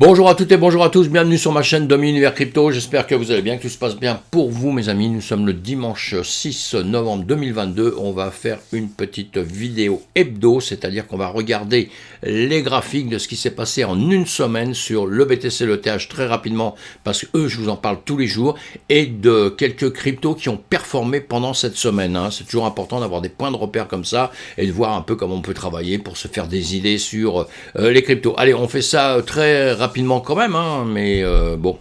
Bonjour à toutes et bonjour à tous, bienvenue sur ma chaîne Domi Univers Crypto, j'espère que vous allez bien, que tout se passe bien pour vous mes amis. Nous sommes le dimanche 6 novembre 2022, on va faire une petite vidéo hebdo, c'est-à-dire qu'on va regarder les graphiques de ce qui s'est passé en une semaine sur le BTC, le TH très rapidement, parce que eux je vous en parle tous les jours, et de quelques cryptos qui ont performé pendant cette semaine. C'est toujours important d'avoir des points de repère comme ça, et de voir un peu comment on peut travailler pour se faire des idées sur les cryptos. Allez, on fait ça très rapidement quand même, mais bon,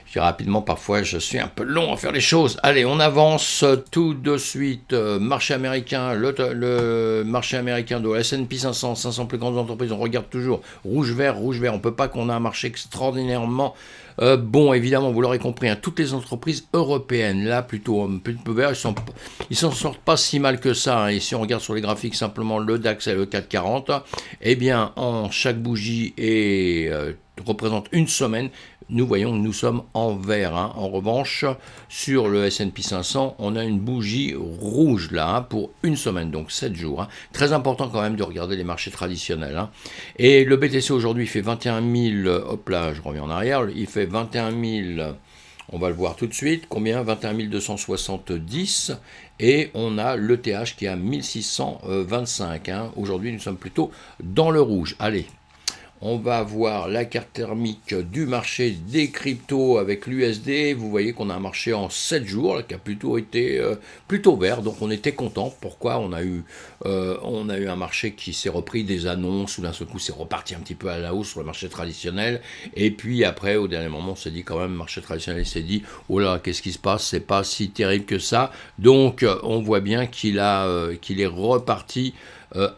je dis rapidement, parfois je suis un peu long à faire les choses. Allez, on avance tout de suite. Marché américain, le marché américain de S&P 500, 500 plus grandes entreprises, on regarde toujours rouge-vert, rouge-vert. On peut pas qu'on a un marché extraordinairement bon, évidemment, vous l'aurez compris, toutes les entreprises européennes, là, plutôt un peu vert, ils s'en sortent pas si mal que ça. Et si on regarde sur les graphiques simplement le DAX et le 440, eh bien, chaque bougie représente une semaine. Nous voyons que nous sommes en vert. En revanche, sur le S&P 500, on a une bougie rouge là pour une semaine, donc 7 jours. Très important quand même de regarder les marchés traditionnels. Et le BTC aujourd'hui fait 21 000, hop là, je reviens en arrière, il fait 21 000, on va le voir tout de suite, combien 21 270, et on a l'ETH qui est à 1625. Aujourd'hui, nous sommes plutôt dans le rouge. Allez. On va voir la carte thermique du marché des cryptos avec l'USD. Vous voyez qu'on a un marché en 7 jours là, qui a plutôt été plutôt vert. Donc on était content. Pourquoi on a eu un marché qui s'est repris des annonces, ou d'un seul coup c'est reparti un petit peu à la hausse sur le marché traditionnel. Et puis après, au dernier moment, on s'est dit quand même, le marché traditionnel s'est dit, oh là, qu'est-ce qui se passe? C'est pas si terrible que ça. Donc on voit bien qu'il est reparti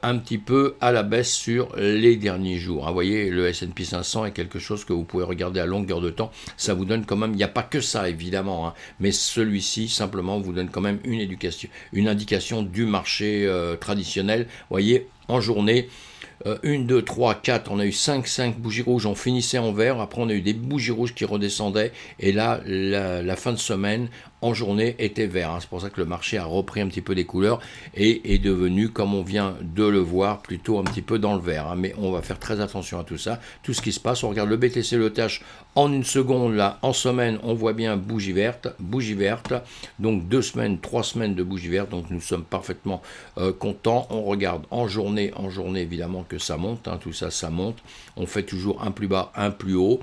un petit peu à la baisse sur les derniers jours. Vous voyez, le S&P 500 est quelque chose que vous pouvez regarder à longueur de temps. Ça vous donne quand même, il n'y a pas que ça évidemment, mais celui-ci simplement vous donne quand même une indication du marché traditionnel. Vous voyez, en journée, 1, 2, 3, 4, on a eu 5 bougies rouges, on finissait en vert, après on a eu des bougies rouges qui redescendaient, et là, la fin de semaine, en journée, était vert. C'est pour ça que le marché a repris un petit peu des couleurs, et est devenu, comme on vient de le voir, plutôt un petit peu dans le vert. Mais on va faire très attention à tout ça, tout ce qui se passe. On regarde le BTC, le TH, en une seconde, là, en semaine, on voit bien bougie verte, donc 2 semaines, 3 semaines de bougie verte, donc nous sommes parfaitement contents. On regarde en journée, évidemment, que ça monte, tout ça, ça monte. On fait toujours un plus bas, un plus haut.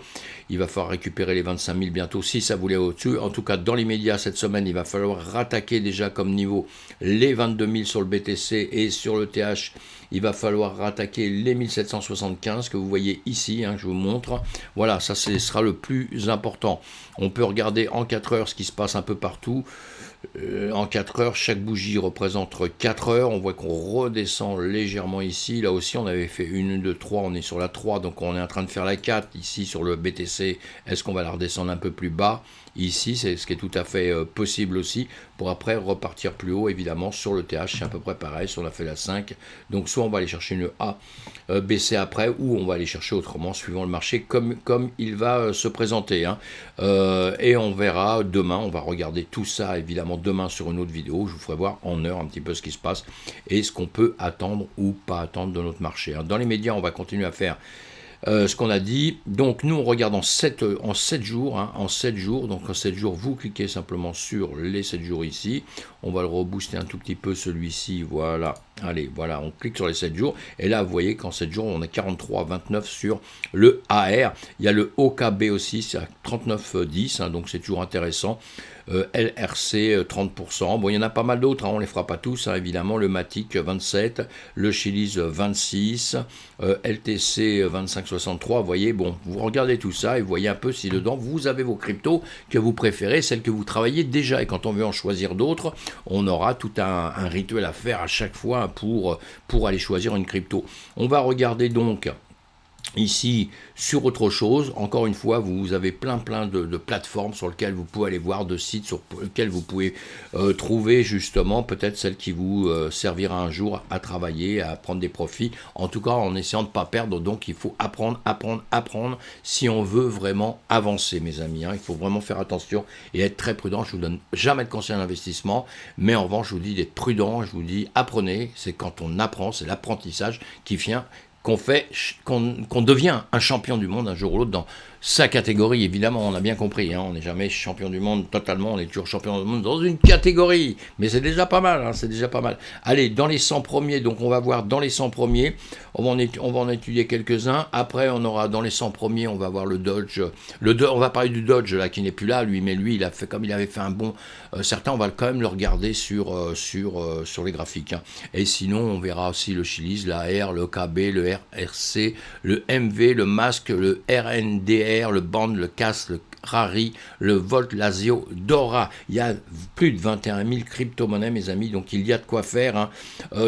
Il va falloir récupérer les 25 000 bientôt si ça voulait au-dessus. En tout cas, dans l'immédiat, cette semaine, il va falloir rattaquer déjà comme niveau les 22 000 sur le BTC, et sur le TH, il va falloir rattaquer les 1775 que vous voyez ici, je vous montre. Voilà, ça ce sera le plus important. On peut regarder en 4 heures ce qui se passe un peu partout. En 4 heures, chaque bougie représente 4 heures. On voit qu'on redescend légèrement ici. Là aussi, on avait fait 1, 2, 3. On est sur la 3, donc on est en train de faire la 4. Ici, sur le BTC, est-ce qu'on va la redescendre un peu plus bas? Ici, c'est ce qui est tout à fait possible aussi, pour après repartir plus haut, évidemment, sur le TH. C'est à peu près pareil, si on a fait la 5. Donc, soit on va aller chercher une A, baisser après, ou on va aller chercher autrement, suivant le marché, comme il va se présenter. Et on verra demain, on va regarder tout ça, évidemment, demain sur une autre vidéo. Je vous ferai voir en heure un petit peu ce qui se passe et ce qu'on peut attendre ou pas attendre de notre marché. Dans les médias, on va continuer à faire ce qu'on a dit. Donc nous on regarde en 7 jours, en 7 jours, donc en 7 jours vous cliquez simplement sur les 7 jours ici, on va le rebooster un tout petit peu celui-ci, voilà, allez, voilà, on clique sur les 7 jours, et là vous voyez qu'en 7 jours on a 43,29 sur le AR, il y a le OKB aussi, c'est à 39,10, donc c'est toujours intéressant. LRC 30%, bon il y en a pas mal d'autres, on les fera pas tous, évidemment, le Matic 27, le Chiliz 26, LTC 25,63, vous voyez, bon, vous regardez tout ça et vous voyez un peu si dedans vous avez vos cryptos que vous préférez, celles que vous travaillez déjà, et quand on veut en choisir d'autres, on aura tout un rituel à faire à chaque fois pour aller choisir une crypto. On va regarder donc ici sur autre chose. Encore une fois, vous avez plein de plateformes sur lesquelles vous pouvez aller voir, de sites sur lesquels vous pouvez trouver justement peut-être celle qui vous servira un jour à travailler, à prendre des profits, en tout cas en essayant de ne pas perdre. Donc il faut apprendre si on veut vraiment avancer, mes amis, il faut vraiment faire attention et être très prudent. Je vous donne jamais de conseils d'investissement, mais en revanche je vous dis d'être prudent, je vous dis apprenez, c'est quand on apprend, c'est l'apprentissage qui vient qu'on devient un champion du monde un jour ou l'autre dans sa catégorie. Évidemment, on a bien compris, hein, on n'est jamais champion du monde totalement, on est toujours champion du monde dans une catégorie, mais c'est déjà pas mal, hein, c'est déjà pas mal. Allez, dans les 100 premiers, donc on va voir dans les 100 premiers, on va en étudier quelques-uns, après on aura dans les 100 premiers, on va voir le Dodge, on va parler du Dodge là qui n'est plus là, lui, mais lui il a fait comme il avait fait un bon, certains on va quand même le regarder sur les graphiques, hein. Et sinon on verra aussi le Chili's, la R, le KB, le RRC, le MV, le Masque, le RNDR, le Band, le CAS, le Rari, le Volt, Lazio, Dora. Il y a plus de 21 000 crypto-monnaies, mes amis, donc il y a de quoi faire, hein,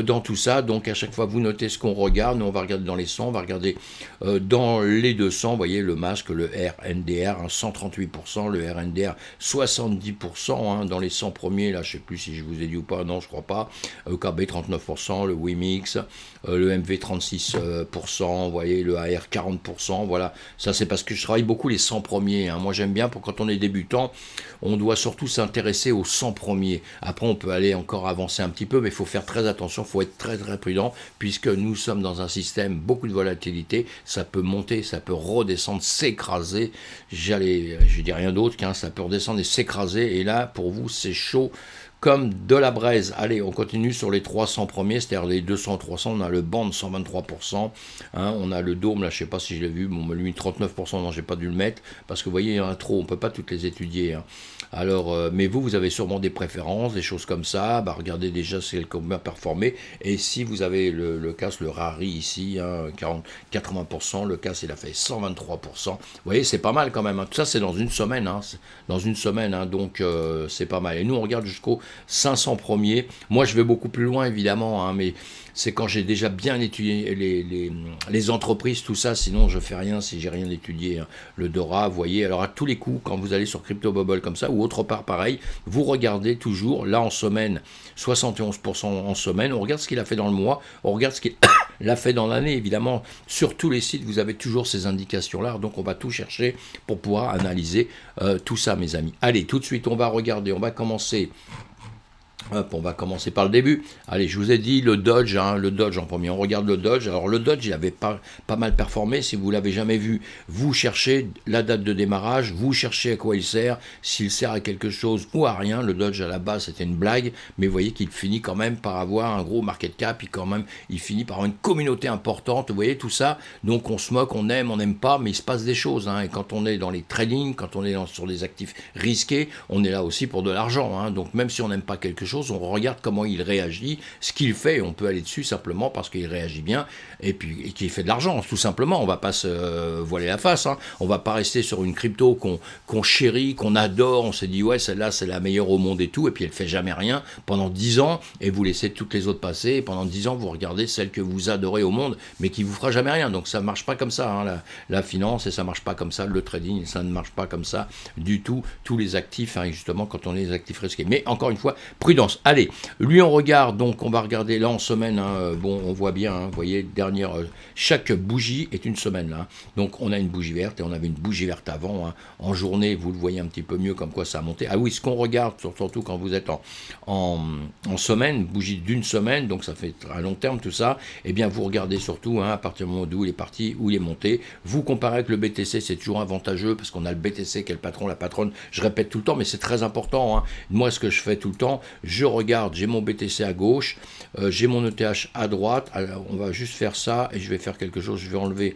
dans tout ça. Donc à chaque fois, vous notez ce qu'on regarde. Nous, on va regarder dans les 100, on va regarder dans les 200. Vous voyez, le Masque, le RNDR, hein, 138%, le RNDR, 70%, hein, dans les 100 premiers. Là, je ne sais plus si je vous ai dit ou pas, non, je ne crois pas. KB, 39%, le Wimix, le MV, 36%, vous voyez, le AR, 40%. Voilà, ça c'est parce que je travaille beaucoup les 100 premiers, hein. Moi, j'aime bien, pour quand on est débutant, on doit surtout s'intéresser aux 100 premiers. Après, on peut aller encore avancer un petit peu, mais il faut faire très attention, il faut être très très prudent, puisque nous sommes dans un système, beaucoup de volatilité, ça peut monter, ça peut redescendre, s'écraser, je dis rien d'autre qu'un, ça peut redescendre et s'écraser, et là, pour vous, c'est chaud comme de la braise. Allez, on continue sur les 300 premiers, c'est-à-dire les 200-300, on a le Band 123%, hein, on a le Dôme, là je sais pas si je l'ai vu, bon, lui 39%, non j'ai pas dû le mettre, parce que vous voyez il y en a trop, on peut pas toutes les étudier, hein. Alors, mais vous avez sûrement des préférences, des choses comme ça, bah, regardez déjà c'est combien performé, et si vous avez le CAS, le Rari ici, hein, 80%, le CAS il a fait 123%, vous voyez c'est pas mal quand même, hein. Tout ça c'est dans une semaine, hein, hein, donc c'est pas mal, et nous on regarde jusqu'au 500 premiers. Moi, je vais beaucoup plus loin, évidemment, hein, mais c'est quand j'ai déjà bien étudié les entreprises, tout ça. Sinon, je fais rien si j'ai rien étudié, hein. Le Dora, vous voyez. Alors, à tous les coups, quand vous allez sur Crypto Bubble comme ça, ou autre part pareil, vous regardez toujours, là en semaine, 71% en semaine. On regarde ce qu'il a fait dans le mois, on regarde ce qu'il l'a fait dans l'année, évidemment. Sur tous les sites, vous avez toujours ces indications-là. Donc, on va tout chercher pour pouvoir analyser tout ça, mes amis. Allez, tout de suite, on va regarder, on va commencer. Hop, on va commencer par le début. Allez, je vous ai dit le Dodge, hein, le Dodge en premier. On regarde le Dodge. Alors le Dodge, il avait pas mal performé. Si vous l'avez jamais vu, vous cherchez la date de démarrage, vous cherchez à quoi il sert, s'il sert à quelque chose ou à rien. Le Dodge à la base c'était une blague, mais vous voyez qu'il finit quand même par avoir un gros market cap. Il finit par avoir une communauté importante. Vous voyez tout ça. Donc on se moque, on n'aime pas, mais il se passe des choses, hein. Et quand on est dans les trading, quand on est sur des actifs risqués, on est là aussi pour de l'argent, hein. Donc même si on n'aime pas quelque chose, on regarde comment il réagit, ce qu'il fait, on peut aller dessus simplement parce qu'il réagit bien et qu'il fait de l'argent, tout simplement. On va pas se voiler la face, hein. On va pas rester sur une crypto qu'on chérit, qu'on adore, on s'est dit ouais celle-là c'est la meilleure au monde et tout, et puis elle fait jamais rien pendant 10 ans et vous laissez toutes les autres passer, et pendant 10 ans vous regardez celle que vous adorez au monde mais qui vous fera jamais rien. Donc ça marche pas comme ça, hein, la finance, et ça marche pas comme ça, le trading, ça ne marche pas comme ça du tout. Tous les actifs, hein, justement quand on est des actifs risqués. Mais encore une fois, prudence. Allez, lui on regarde, donc on va regarder là en semaine, hein, bon on voit bien, hein, vous voyez, chaque bougie est une semaine là, hein. Donc on a une bougie verte et on avait une bougie verte avant, hein. En journée vous le voyez un petit peu mieux comme quoi ça a monté. Ah oui, ce qu'on regarde surtout quand vous êtes en semaine, bougie d'une semaine, donc ça fait à long terme tout ça, et bien vous regardez surtout, hein, à partir du moment où il est parti, où il est monté, vous comparez avec le BTC, c'est toujours avantageux parce qu'on a le BTC qui est le patron, la patronne, je répète tout le temps, mais c'est très important, hein. Moi ce que je fais tout le temps, je regarde, j'ai mon BTC à gauche, j'ai mon ETH à droite. Alors, on va juste faire ça et je vais faire quelque chose, je vais enlever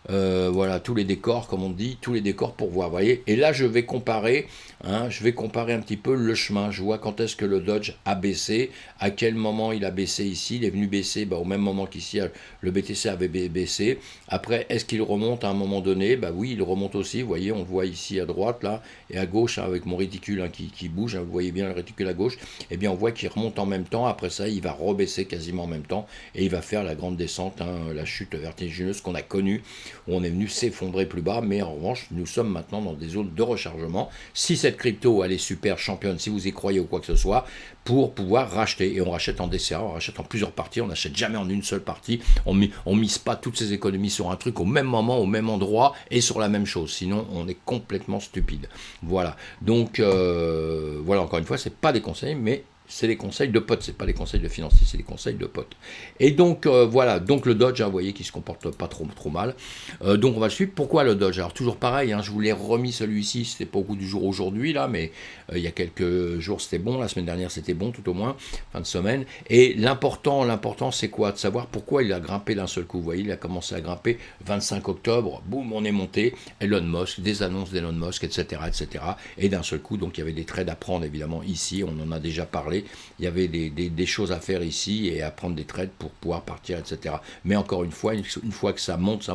voilà tous les décors, comme on dit, tous les décors pour voir, voyez. Et là je vais comparer, hein, un petit peu le chemin. Je vois quand est-ce que le Dodge a baissé, à quel moment il a baissé ici. Il est venu baisser au même moment qu'ici le BTC avait baissé. Après, est-ce qu'il remonte à un moment donné? Oui, il remonte aussi, vous voyez, on le voit ici à droite là, et à gauche, hein, avec mon réticule, hein, qui bouge, hein, vous voyez bien le réticule à gauche. Et bien on voit qu'il remonte en même temps. Après ça il va rebaisser quasiment en même temps et il va faire la grande descente, hein, la chute vertigineuse qu'on a connue, où on est venu s'effondrer plus bas. Mais en revanche nous sommes maintenant dans des zones de rechargement. Si cette crypto elle est super championne, si vous y croyez ou quoi que ce soit, pour pouvoir racheter, et on rachète en DCA, on rachète en plusieurs parties, on n'achète jamais en une seule partie, on mise pas toutes ses économies sur un truc au même moment, au même endroit et sur la même chose, sinon on est complètement stupide. Voilà, donc voilà, encore une fois c'est pas des conseils, mais c'est les conseils de potes, c'est pas les conseils de financiers, c'est les conseils de potes. Et donc voilà, donc le Dodge, vous voyez, qui se comporte pas trop mal. Donc on va le suivre. Pourquoi le Dodge? Alors toujours pareil, je vous l'ai remis celui-ci, c'était pas au goût du jour aujourd'hui là, mais il y a quelques jours c'était bon, la semaine dernière c'était bon tout au moins, fin de semaine. Et l'important c'est quoi? De savoir pourquoi il a grimpé d'un seul coup. Vous voyez, il a commencé à grimper 25 octobre, boum, on est monté. Elon Musk, des annonces d'Elon Musk, etc., etc. Et d'un seul coup, donc il y avait des trades à prendre évidemment ici, on en a déjà parlé. Il y avait des choses à faire ici et à prendre des trades pour pouvoir partir, etc. Mais encore une fois que ça monte,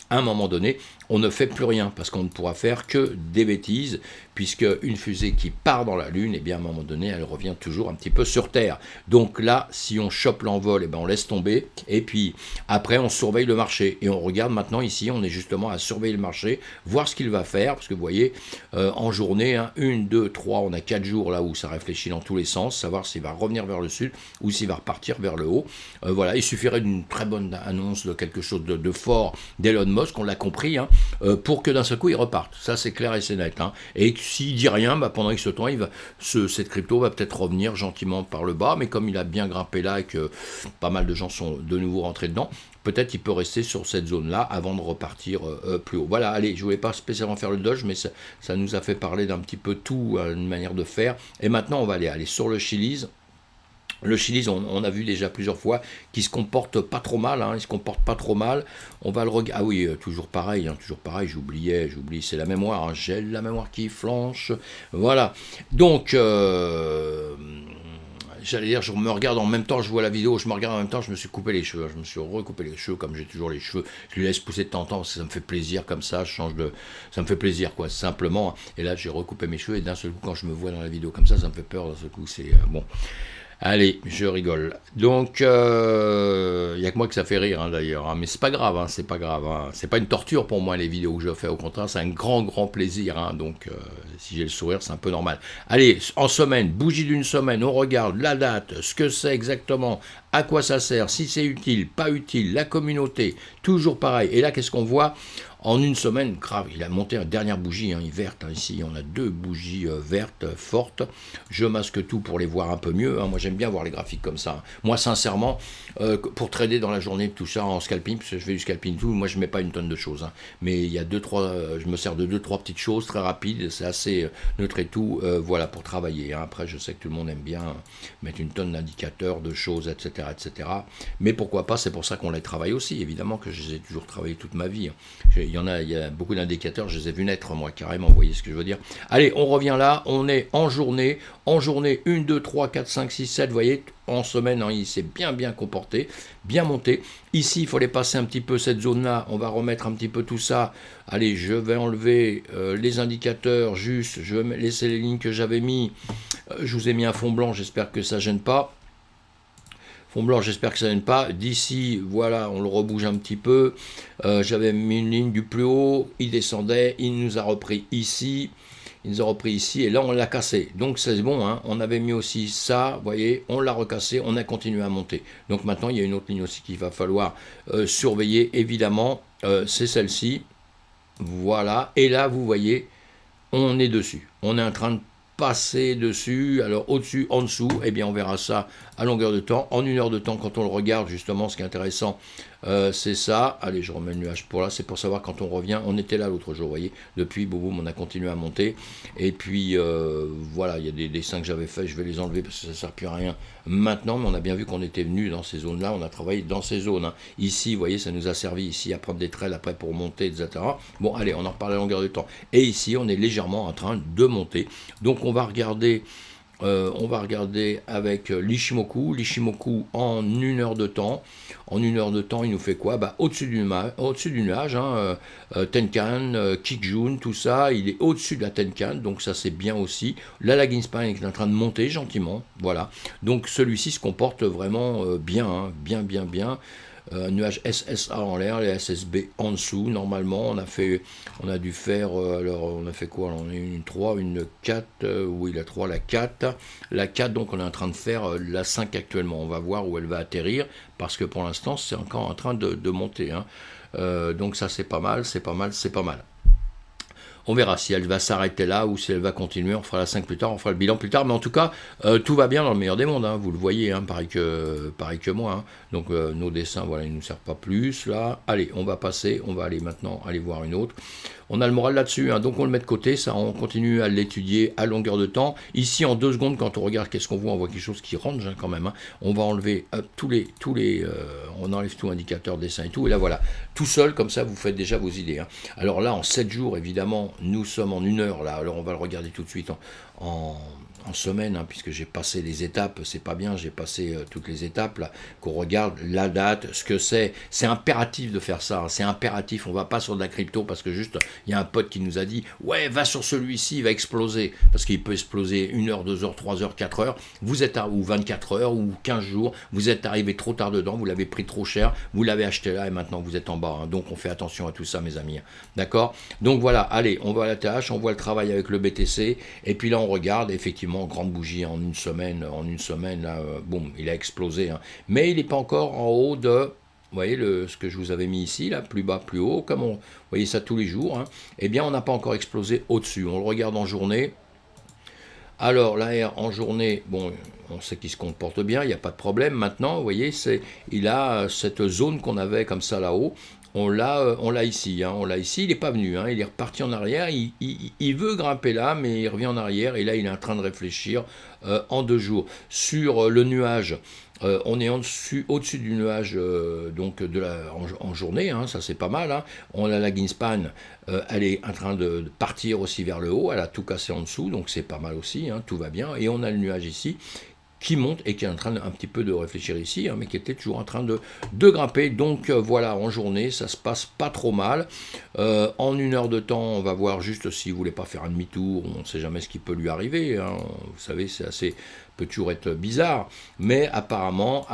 à un moment donné, on ne fait plus rien parce qu'on ne pourra faire que des bêtises, puisque une fusée qui part dans la Lune, eh bien à un moment donné, elle revient toujours un petit peu sur Terre. Donc là, si on chope l'envol, eh ben on laisse tomber, et puis après on surveille le marché, et on regarde maintenant ici, on est justement à surveiller le marché, voir ce qu'il va faire, parce que vous voyez, en journée, 1, 2, 3, on a 4 jours là où ça réfléchit dans tous les sens, savoir s'il va revenir vers le sud ou s'il va repartir vers le haut. Voilà, il suffirait d'une très bonne annonce de quelque chose de fort d'Elon Musk, on l'a compris, pour que d'un seul coup il reparte. Ça c'est clair et c'est net. Et s'il dit rien, pendant X temps, cette crypto va peut-être revenir gentiment par le bas, mais comme il a bien grimpé là et que pas mal de gens sont de nouveau rentrés dedans, peut-être il peut rester sur cette zone-là avant de repartir plus haut. Voilà, allez, je ne voulais pas spécialement faire le Dodge, mais ça nous a fait parler d'un petit peu tout, une manière de faire. Et maintenant, on va aller sur le Chiliz. Le Chiliz, on a vu déjà plusieurs fois qu'il se comporte pas trop mal, il se comporte pas trop mal. On va le regarder. Ah oui, toujours pareil, j'oublie, c'est la mémoire, j'ai la mémoire qui flanche. Voilà. Donc, j'allais dire, je me regarde en même temps, je vois la vidéo, je me regarde en même temps, je me suis coupé les cheveux, je me suis recoupé les cheveux comme j'ai toujours les cheveux, je les laisse pousser de temps en temps parce que ça me fait plaisir comme ça, ça me fait plaisir quoi, simplement. Et là j'ai recoupé mes cheveux et d'un seul coup quand je me vois dans la vidéo comme ça me fait peur, d'un seul coup c'est bon. Allez, je rigole. Donc, il n'y a que moi que ça fait rire d'ailleurs, mais c'est pas grave, c'est pas grave. C'est pas une torture pour moi les vidéos que je fais, au contraire, c'est un grand plaisir. Donc, si j'ai le sourire, c'est un peu normal. Allez, en semaine, bougie d'une semaine, on regarde la date, ce que c'est exactement, à quoi ça sert, si c'est utile, pas utile, la communauté, toujours pareil. Et là, qu'est-ce qu'on voit? En une semaine, grave, il a monté une dernière bougie, verte. Ici, on a 2 bougies vertes, fortes. Je masque tout pour les voir un peu mieux. Moi, j'aime bien voir les graphiques comme ça. Moi, sincèrement, pour trader dans la journée, tout ça en scalping, parce que je fais du scalping tout, moi, je ne mets pas une tonne de choses. Mais il y a 2-3, je me sers de 2-3 petites choses très rapides. C'est assez neutre et tout, voilà, pour travailler. Après, je sais que tout le monde aime bien mettre une tonne d'indicateurs, de choses, etc., etc. Mais pourquoi pas, c'est pour ça qu'on les travaille aussi. Évidemment que je les ai toujours travaillés toute ma vie. Il y a beaucoup d'indicateurs, je les ai vus naître, moi, carrément, vous voyez ce que je veux dire. Allez, on revient là, on est en journée, 1, 2, 3, 4, 5, 6, 7, vous voyez, en semaine, il s'est bien comporté, bien monté. Ici, il fallait passer un petit peu cette zone-là, on va remettre un petit peu tout ça. Allez, je vais enlever les indicateurs, juste, je vais laisser les lignes que j'avais mis. Je vous ai mis un fond blanc, j'espère que ça ne gêne pas. Fond blanc, j'espère que ça ne gêne pas. D'ici, voilà, on le rebouge un petit peu. J'avais mis une ligne du plus haut, il descendait, il nous a repris ici. Et là on l'a cassé. Donc c'est bon, on avait mis aussi ça, vous voyez, on l'a recassé, on a continué à monter. Donc maintenant il y a une autre ligne aussi qu'il va falloir surveiller, évidemment, c'est celle-ci. Voilà, et là vous voyez, on est dessus. On est en train de passer dessus, alors au-dessus, en dessous, eh bien on verra ça à longueur de temps, en 1 heure de temps quand on le regarde justement. Ce qui est intéressant, c'est ça. Allez, je remets le nuage pour là, c'est pour savoir quand on revient. On était là l'autre jour, vous voyez, depuis boum, on a continué à monter, et puis voilà, il y a des dessins que j'avais fait, je vais les enlever parce que ça ne sert plus à rien maintenant, mais on a bien vu qu'on était venu dans ces zones là, on a travaillé dans ces zones, ici vous voyez, ça nous a servi ici à prendre des trails après pour monter, etc. Bon, allez, on en reparle à longueur de temps, et ici on est légèrement en train de monter. Donc on va regarder avec l'Ishimoku. L'Ishimoku en 1 heure de temps. En 1 heure de temps, il nous fait quoi? Au-dessus du nuage, Tenkan, Kijun, tout ça, il est au-dessus de la Tenkan, donc ça c'est bien aussi. La lagging span est en train de monter gentiment, voilà. Donc celui-ci se comporte vraiment bien, bien. Nuage SSA en l'air, les SSB en dessous. Normalement, on a dû faire, alors on a fait quoi? Alors, on a une 3, une 4, oui la 3, la 4. La 4, donc on est en train de faire la 5 actuellement. On va voir où elle va atterrir, parce que pour l'instant, c'est encore en train de monter. Donc ça, c'est pas mal. On verra si elle va s'arrêter là ou si elle va continuer. On fera la 5 plus tard, on fera le bilan plus tard. Mais en tout cas, tout va bien dans le meilleur des mondes. Hein, vous le voyez, hein, pareil que moi. Hein. Donc nos dessins, voilà, ils ne nous servent pas plus. Là, allez, on va passer. On va aller maintenant aller voir une autre. On a le moral là-dessus, hein, donc on le met de côté, ça, on continue à l'étudier à longueur de temps. Ici, en 2 secondes, quand on regarde, qu'est-ce qu'on voit? On voit quelque chose qui range hein, quand même. Hein. On va enlever on enlève tout indicateur, dessin et tout, et là voilà, tout seul, comme ça, vous faites déjà vos idées. Hein. Alors là, en 7 jours, évidemment, nous sommes en 1 heure, là, alors on va le regarder tout de suite en semaine, hein, puisque j'ai passé les étapes, c'est pas bien, j'ai passé toutes les étapes, là, qu'on regarde la date, ce que c'est impératif de faire ça, hein, c'est impératif, on va pas sur de la crypto, parce que juste, il y a un pote qui nous a dit, ouais, va sur celui-ci, il va exploser, parce qu'il peut exploser 1 heure, 2 heures, 3 heures, 4 heures, vous êtes ou 24 heures, ou 15 jours, vous êtes arrivé trop tard dedans, vous l'avez pris trop cher, vous l'avez acheté là, et maintenant vous êtes en bas, hein, donc on fait attention à tout ça, mes amis, hein, d'accord? Donc voilà, allez, on va à la tâche, on voit le travail avec le BTC, et puis là on regarde, effectivement, grande bougie en une semaine, là, boum, il a explosé. Hein. Mais il n'est pas encore en haut de, vous voyez ce que je vous avais mis ici, là, plus bas, plus haut, comme vous voyez ça tous les jours. Hein. Eh bien, on n'a pas encore explosé au-dessus. On le regarde en journée. Alors, l'AR en journée, bon, on sait qu'il se comporte bien, il n'y a pas de problème. Maintenant, vous voyez, il a cette zone qu'on avait comme ça là-haut. On l'a ici, hein, il n'est pas venu, hein, il est reparti en arrière, il veut grimper là, mais il revient en arrière, et là il est en train de réfléchir en 2 jours. Sur le nuage, on est au-dessus du nuage donc en journée, hein, ça c'est pas mal. Hein. On a la Greenspan, elle est en train de partir aussi vers le haut, elle a tout cassé en dessous, donc c'est pas mal aussi, hein, tout va bien. Et on a le nuage ici qui monte et qui est en train un petit peu de réfléchir ici, hein, mais qui était toujours en train de grimper. Donc voilà, en journée, ça se passe pas trop mal. En 1 heure de temps, on va voir juste s'il ne voulait pas faire un demi-tour, on ne sait jamais ce qui peut lui arriver. Hein. Vous savez, peut toujours être bizarre, mais apparemment,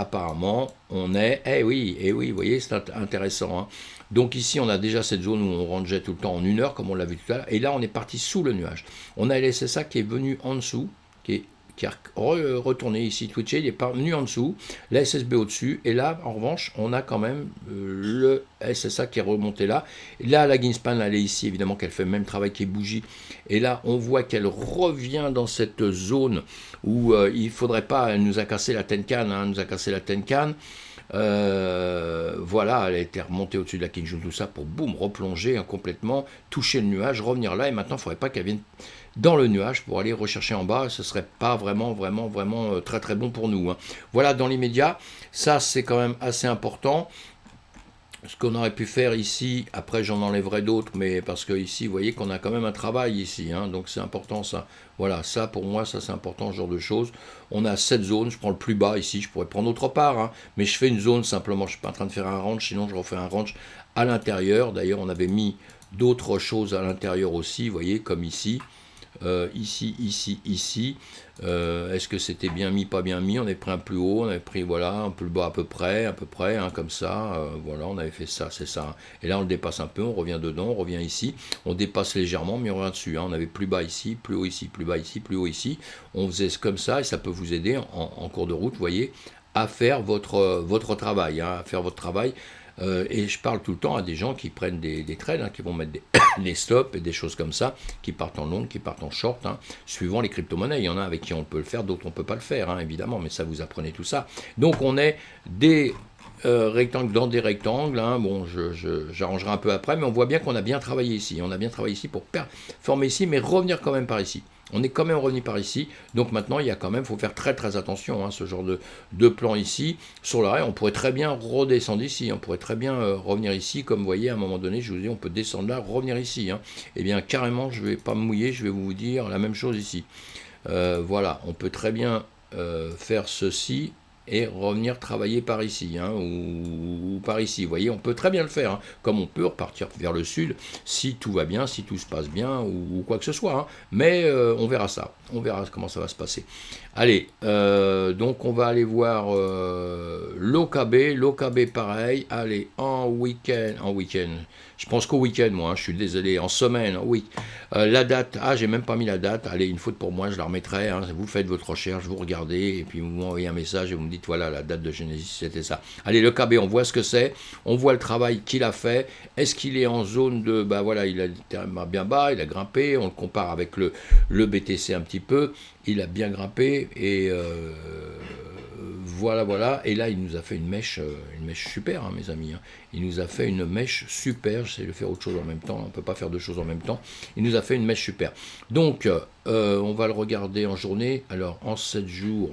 on est, oui, vous voyez, c'est intéressant. Hein. Donc ici, on a déjà cette zone où on rangeait tout le temps en 1 heure, comme on l'a vu tout à l'heure, et là, on est parti sous le nuage. On a laissé ça qui est venu en dessous, qui a retourné ici, twitché, il est venu en dessous, la SSB au-dessus, et là, en revanche, on a quand même le SSA qui est remonté là. Là, la Greenspan, elle est ici, évidemment qu'elle fait le même travail que les bougies, et là, on voit qu'elle revient dans cette zone où il ne faudrait pas, elle nous a cassé la Tenkan, hein, voilà, elle était remontée au-dessus de la Kijun, tout ça, pour boum, replonger hein, complètement, toucher le nuage, revenir là, et maintenant, il ne faudrait pas qu'elle vienne dans le nuage pour aller rechercher en bas, ce serait pas vraiment très très bon pour nous. Hein. Voilà, dans l'immédiat, ça c'est quand même assez important. Ce qu'on aurait pu faire ici, après j'en enlèverai d'autres, mais parce que ici, vous voyez qu'on a quand même un travail ici, hein, donc c'est important ça. Voilà, ça pour moi, ça c'est important, ce genre de choses. On a cette zone, je prends le plus bas ici, je pourrais prendre autre part, hein, mais je fais une zone simplement, je ne suis pas en train de faire un range, sinon je refais un range à l'intérieur. D'ailleurs, on avait mis d'autres choses à l'intérieur aussi, vous voyez, comme ici. Ici. Est-ce que c'était bien mis, pas bien mis? On avait pris un plus haut, on avait pris voilà un plus bas à peu près, hein, comme ça. Voilà, on avait fait ça, c'est ça. Et là, on le dépasse un peu, on revient dedans, on revient ici. On dépasse légèrement, mais on revient dessus. Hein. On avait plus bas ici, plus haut ici, plus bas ici, plus haut ici. On faisait comme ça et ça peut vous aider en cours de route, vous voyez, à faire votre travail, hein, à faire votre travail. Et je parle tout le temps à des gens qui prennent des trades, hein, qui vont mettre des stops et des choses comme ça, qui partent en long, qui partent en short, hein, suivant les crypto-monnaies. Il y en a avec qui on peut le faire, d'autres on ne peut pas le faire, hein, évidemment, mais ça vous apprenez tout ça. Donc on est des rectangles dans des rectangles, hein, bon, j'arrangerai un peu après, mais on voit bien qu'on a bien travaillé ici. On a bien travaillé ici pour former ici, mais revenir quand même par ici. On est quand même revenu par ici, donc maintenant il y a quand même, faut faire très très attention, hein, ce genre de plan ici. Sur l'arrêt, on pourrait très bien redescendre ici, on pourrait très bien revenir ici, comme vous voyez à un moment donné, je vous dis, on peut descendre là, revenir ici. Hein. Eh bien carrément, je ne vais pas me mouiller, je vais vous dire la même chose ici. Voilà, on peut très bien faire ceci et revenir travailler par ici, hein, ou par ici. Vous voyez, on peut très bien le faire, hein, comme on peut repartir vers le sud, si tout va bien, si tout se passe bien, ou quoi que ce soit. Hein. Mais on verra ça, on verra comment ça va se passer. Allez, donc on va aller voir l'OKB pareil, allez, en week-end, je pense qu'au week-end, moi, hein, je suis désolé, en semaine, oui. La date, j'ai même pas mis la date, allez, une faute pour moi, je la remettrai, hein, vous faites votre recherche, vous regardez, et puis vous m'envoyez un message et vous me dites dites voilà, la date de Genesis, c'était ça. Allez, le KB, on voit ce que c'est, on voit le travail qu'il a fait. Est-ce qu'il est en zone de, bah voilà, il a littéralement bien bas, il a grimpé, on le compare avec le BTC un petit peu, il a bien grimpé, et voilà, et là il nous a fait une mèche super, hein, mes amis, hein. Il nous a fait une mèche super, j'essaie de faire autre chose en même temps, on ne peut pas faire deux choses en même temps, il nous a fait une mèche super. Donc, on va le regarder en journée, alors en 7 jours,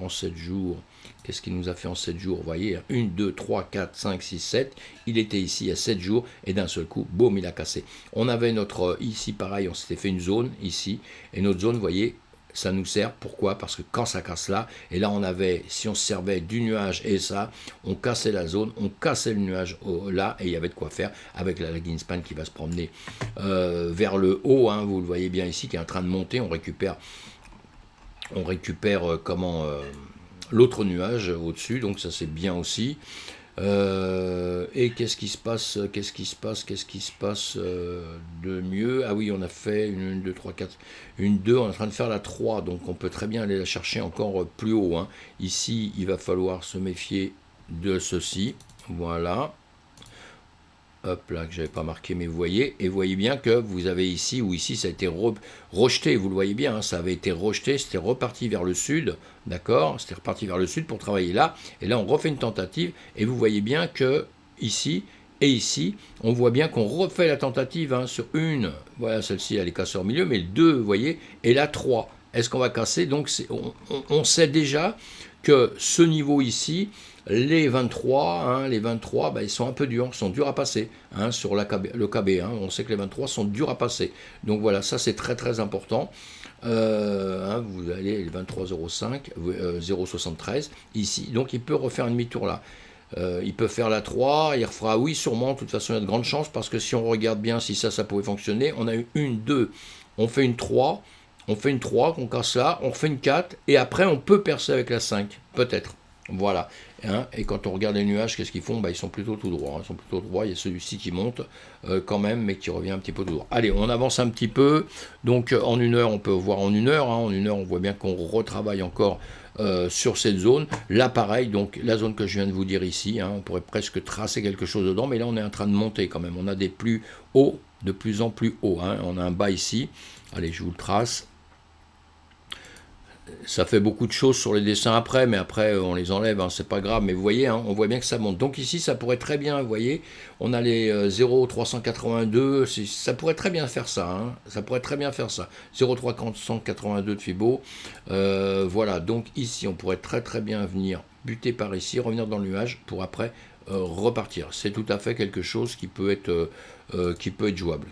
qu'est-ce qu'il nous a fait en 7 jours? Vous voyez, 1, 2, 3, 4, 5, 6, 7, il était ici il y a 7 jours, et d'un seul coup, boum, il a cassé. On avait notre, ici pareil, on s'était fait une zone, ici, et notre zone, vous voyez, ça nous sert, pourquoi? Parce que quand ça casse là, et là on avait, si on se servait du nuage et ça, on cassait la zone, on cassait le nuage là, et il y avait de quoi faire avec la lagging span qui va se promener vers le haut, hein, vous le voyez bien ici, qui est en train de monter, on récupère l'autre nuage au-dessus, donc ça c'est bien aussi. Et qu'est-ce qui se passe de mieux? Ah oui, on a fait une 2, 3, 4, une 2, on est en train de faire la 3, donc on peut très bien aller la chercher encore plus haut, hein. Ici, il va falloir se méfier de ceci, voilà. Hop là, que j'avais pas marqué, mais vous voyez, et vous voyez bien que vous avez ici, ou ici, ça a été rejeté, vous le voyez bien, hein, ça avait été rejeté, c'était reparti vers le sud, d'accord, c'était reparti vers le sud pour travailler là, et là on refait une tentative, et vous voyez bien que ici, et ici, on voit bien qu'on refait la tentative, hein, sur une, voilà, celle-ci elle est cassée au milieu, mais deux, vous voyez, et la 3, est-ce qu'on va casser? Donc on sait déjà que ce niveau ici, les 23, bah, ils sont un peu durs, sont durs à passer, hein, sur le KB, hein, on sait que les 23 sont durs à passer. Donc voilà, ça c'est très très important. Vous allez les 23,05, 0,73 ici, donc il peut refaire un demi-tour là. Il peut faire la 3, il refera oui sûrement, de toute façon il y a de grandes chances, parce que si on regarde bien si ça pouvait fonctionner, on a eu une 2, on fait une 3, qu'on casse là, on refait une 4, et après on peut percer avec la 5, peut-être. Voilà. Hein, et quand on regarde les nuages, qu'est-ce qu'ils font? Bah, ils sont plutôt tout droit. Hein, ils sont plutôt droits. Il y a celui-ci qui monte quand même, mais qui revient un petit peu tout droit. Allez, on avance un petit peu. Donc en une heure, on peut voir en une heure. Hein, en une heure, on voit bien qu'on retravaille encore sur cette zone. Là, pareil, donc la zone que je viens de vous dire ici, hein, on pourrait presque tracer quelque chose dedans, mais là, on est en train de monter quand même. On a des plus hauts, de plus en plus hauts. Hein. On a un bas ici. Allez, je vous le trace. Ça fait beaucoup de choses sur les dessins après, mais après on les enlève, hein, c'est pas grave, mais vous voyez, hein, on voit bien que ça monte. Donc ici ça pourrait très bien, vous voyez, on a les 0,382, ça pourrait très bien faire ça, hein, ça pourrait très bien faire ça, 0,382 de Fibo, voilà, donc ici on pourrait très très bien venir buter par ici, revenir dans le nuage pour après repartir. C'est tout à fait quelque chose qui peut être jouable,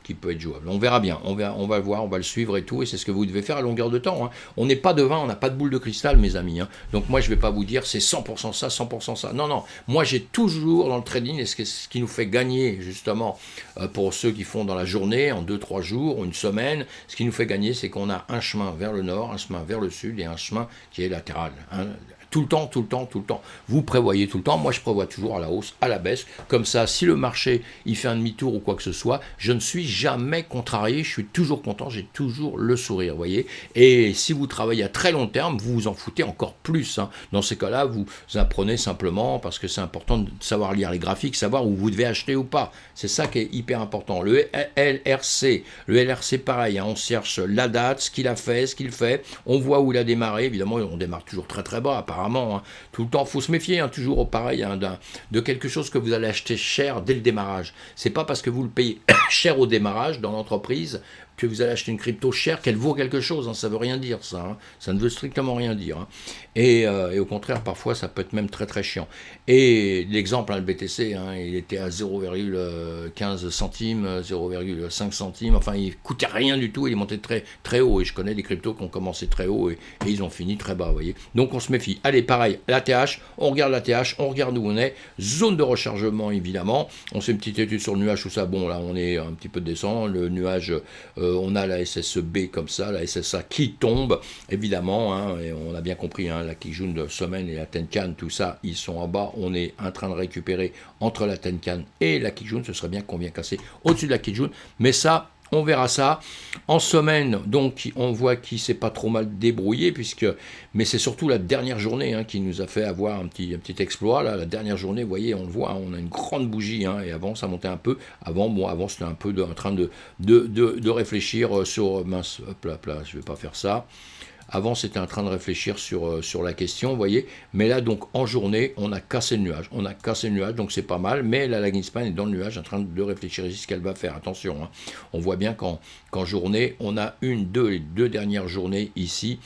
On verra bien, on va le voir, on va le suivre et tout, et c'est ce que vous devez faire à longueur de temps. Hein. On n'est pas devin, on n'a pas de boule de cristal, mes amis. Hein. Donc moi, je ne vais pas vous dire c'est 100% ça, 100% ça. Non, moi j'ai toujours dans le trading, et ce qui nous fait gagner, justement, pour ceux qui font dans la journée, en 2-3 jours, ou une semaine, ce qui nous fait gagner, c'est qu'on a un chemin vers le nord, un chemin vers le sud, et un chemin qui est latéral. Hein. Tout le temps. Vous prévoyez tout le temps. Moi, je prévois toujours à la hausse, à la baisse. Comme ça, si le marché il fait un demi-tour ou quoi que ce soit, je ne suis jamais contrarié. Je suis toujours content. J'ai toujours le sourire, vous voyez. Et si vous travaillez à très long terme, vous vous en foutez encore plus. Hein. Dans ces cas-là, vous apprenez simplement, parce que c'est important de savoir lire les graphiques, savoir où vous devez acheter ou pas. C'est ça qui est hyper important. Le LRC, pareil. Hein, on cherche la date, ce qu'il a fait, ce qu'il fait. On voit où il a démarré. Évidemment, on démarre toujours très très bas, apparemment. Hein. Tout le temps, il faut se méfier, hein, toujours pareil, hein, de quelque chose que vous allez acheter cher dès le démarrage. C'est pas parce que vous le payez cher au démarrage dans l'entreprise que vous allez acheter une crypto chère qu'elle vaut quelque chose. Hein, ça veut rien dire, ça. Hein, ça ne veut strictement rien dire. Hein. Et au contraire, parfois, ça peut être même très très chiant. Et l'exemple, hein, le BTC, hein, il était à 0,15 centimes, 0,5 centimes. Enfin, il coûtait rien du tout. Il est monté très très haut. Et je connais des cryptos qui ont commencé très haut et ils ont fini très bas. Vous voyez. Donc on se méfie. Allez, pareil, l'ATH, on regarde l'ATH, on regarde où on est. Zone de rechargement, évidemment. On fait une petite étude sur le nuage, tout ça. Bon, là, on est un petit peu descend. Le nuage, on a la SSB comme ça, la SSA qui tombe, évidemment. Hein, et on a bien compris, hein, la Kijun de semaine et la Tenkan, tout ça, ils sont en bas. On est en train de récupérer entre la Tenkan et la Kijun. Ce serait bien qu'on vienne casser au-dessus de la Kijun. Mais ça, On verra ça. En semaine, donc, on voit qu'il s'est pas trop mal débrouillé, mais c'est surtout la dernière journée qui nous a fait avoir un petit exploit. Là, la dernière journée, vous voyez, on le voit, on a une grande bougie, et avant, ça montait un peu. Avant c'était un peu en train de réfléchir sur... Mince, hop là, je vais pas faire ça. Avant, c'était en train de réfléchir sur la question, vous voyez. Mais là, donc, en journée, on a cassé le nuage. Donc c'est pas mal. Mais la lagging span est dans le nuage en train de réfléchir ici ce qu'elle va faire. Attention, on voit bien qu'en journée, on a les deux dernières journées ici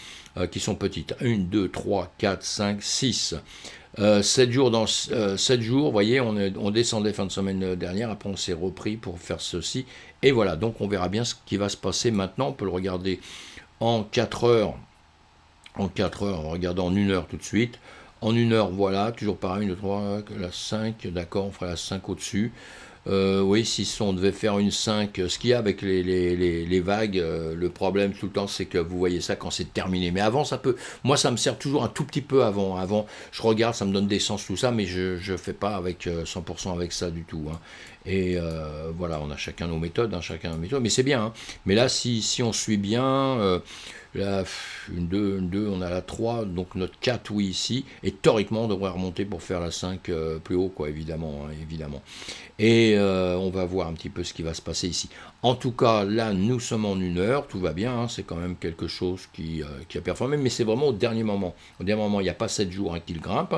qui sont petites. 1, 2, 3, 4, 5, 6. 7 jours, 7 jours, vous voyez, on descendait fin de semaine dernière. Après, on s'est repris pour faire ceci. Et voilà, donc on verra bien ce qui va se passer maintenant. On peut le regarder en 4 heures. En 4 heures, on regarde en 1 heure tout de suite. En 1 heure, voilà, toujours pareil, 1, 2, 3, la 5, d'accord, on fera la 5 au-dessus. Oui, si on devait faire une 5, ce qu'il y a avec les vagues, le problème tout le temps, c'est que vous voyez ça quand c'est terminé. Mais avant, moi, ça me sert toujours un tout petit peu avant. Avant, je regarde, ça me donne des sens, tout ça, mais je fais pas avec 100% avec ça du tout. Et voilà, on a chacun nos méthodes, mais c'est bien. Mais là, si on suit bien... Là, une 2, on a la 3, donc notre 4, oui, ici. Et théoriquement, on devrait remonter pour faire la 5 plus haut, quoi, évidemment. Et on va voir un petit peu ce qui va se passer ici. En tout cas, là, nous sommes en 1 heure, tout va bien, c'est quand même quelque chose qui a performé, mais c'est vraiment au dernier moment. Au dernier moment, il n'y a pas 7 jours qu'il grimpe.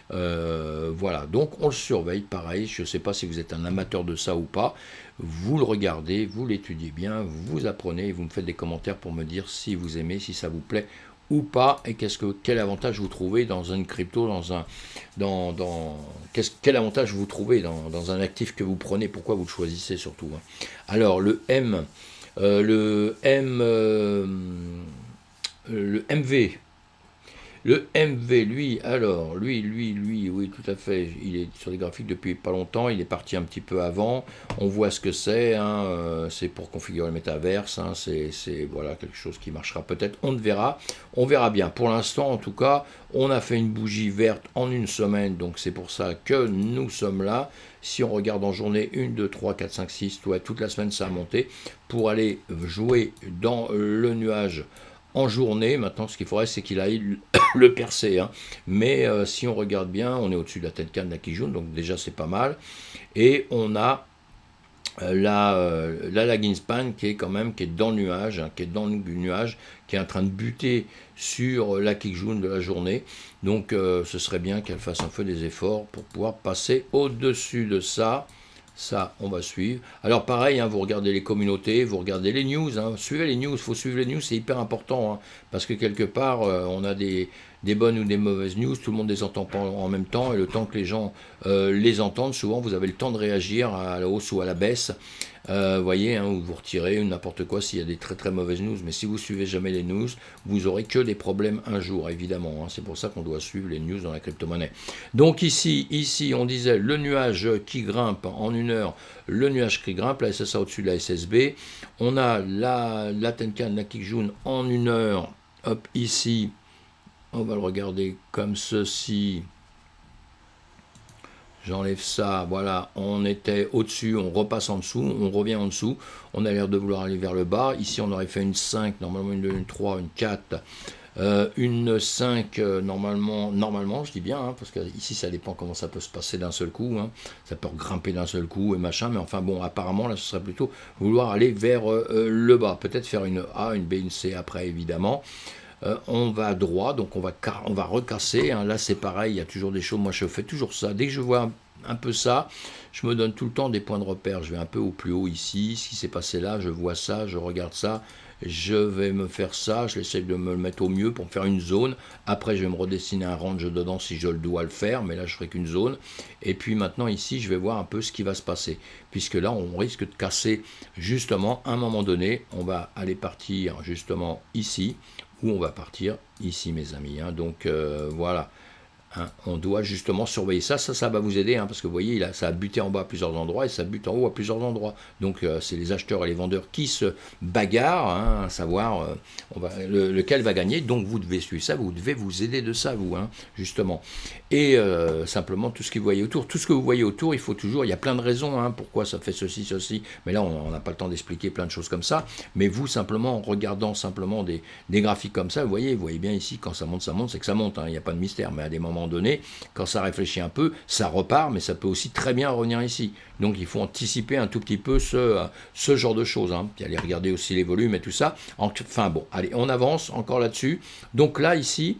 Voilà, donc on le surveille, pareil, je ne sais pas si vous êtes un amateur de ça ou pas. Vous le regardez, vous l'étudiez bien, vous apprenez et vous me faites des commentaires pour me dire si vous aimez, si ça vous plaît ou pas, et quel avantage vous trouvez dans une crypto, quel avantage vous trouvez dans un actif que vous prenez, pourquoi vous le choisissez surtout. Alors le MV. Le MV, lui, oui, tout à fait, il est sur les graphiques depuis pas longtemps, il est parti un petit peu avant, on voit ce que c'est, c'est pour configurer le métaverse, c'est voilà, quelque chose qui marchera peut-être, on verra bien. Pour l'instant, en tout cas, on a fait une bougie verte en 1 semaine, donc c'est pour ça que nous sommes là. Si on regarde en journée, 1, 2, 3, 4, 5, 6, toute la semaine ça a monté, pour aller jouer dans le nuage en journée. Maintenant, ce qu'il faudrait, c'est qu'il aille le percer. Mais si on regarde bien, on est au-dessus de la Tenkan Nakijun, donc déjà c'est pas mal. Et on a la lagging span qui est dans le nuage, qui est en train de buter sur la Kijun de la journée. Donc ce serait bien qu'elle fasse un peu des efforts pour pouvoir passer au-dessus de ça. Ça, on va suivre. Alors pareil, vous regardez les communautés, vous regardez les news, suivez les news, il faut suivre les news, c'est hyper important, parce que quelque part, on a des bonnes ou des mauvaises news, tout le monde les entend pas en même temps, et le temps que les gens les entendent, souvent vous avez le temps de réagir à la hausse ou à la baisse, voyez, ou vous retirez, ou n'importe quoi s'il y a des très très mauvaises news, mais si vous suivez jamais les news, vous aurez que des problèmes un jour, évidemment, c'est pour ça qu'on doit suivre les news dans la crypto-monnaie. Donc ici, on disait le nuage qui grimpe en 1 heure, le nuage qui grimpe, la SSA au-dessus de la SSB, on a la Tenkan Nakijun en 1 heure, hop, ici, on va le regarder comme ceci. J'enlève ça, voilà, on était au-dessus, on repasse en dessous, on revient en dessous, on a l'air de vouloir aller vers le bas. Ici, on aurait fait une 5, normalement une 2, une 3, une 4, une 5, normalement, je dis bien, parce que ici, ça dépend comment ça peut se passer d'un seul coup, ça peut grimper d'un seul coup et machin, mais enfin bon, apparemment, là, ce serait plutôt vouloir aller vers le bas, peut-être faire une A, une B, une C après, évidemment. On va droit, donc on va recasser. Là, c'est pareil, il y a toujours des choses. Moi, je fais toujours ça. Dès que je vois un peu ça, je me donne tout le temps des points de repère. Je vais un peu au plus haut ici. Ce qui s'est passé là, je vois ça, je regarde ça. Je vais me faire ça. Je essaie de me le mettre au mieux pour me faire une zone. Après, je vais me redessiner un range dedans si je le dois le faire. Mais là, je ferai qu'une zone. Et puis maintenant, ici, je vais voir un peu ce qui va se passer. Puisque là, on risque de casser justement, à un moment donné, on va aller partir justement ici. Où on va partir ici, mes amis. Donc voilà, Hein, on doit justement surveiller ça, ça va vous aider, hein, parce que vous voyez, ça a buté en bas à plusieurs endroits et ça bute en haut à plusieurs endroits. Donc c'est les acheteurs et les vendeurs qui se bagarrent, hein, à savoir lequel va gagner. Donc vous devez suivre ça, vous devez vous aider de ça, vous, hein, justement. Et simplement tout ce que vous voyez autour, il faut toujours, il y a plein de raisons, hein, pourquoi ça fait ceci, mais là on n'a pas le temps d'expliquer plein de choses comme ça. Mais vous, simplement, en regardant simplement des graphiques comme ça, vous voyez bien ici, quand ça monte, c'est que ça monte, hein, il n'y a pas de mystère, mais à des moments donnés, quand ça réfléchit un peu, ça repart, mais ça peut aussi très bien revenir ici. Donc il faut anticiper un tout petit peu ce genre de choses. Hein. Puis aller regarder aussi les volumes et tout ça. Enfin bon, allez, on avance encore là-dessus. Donc là, ici,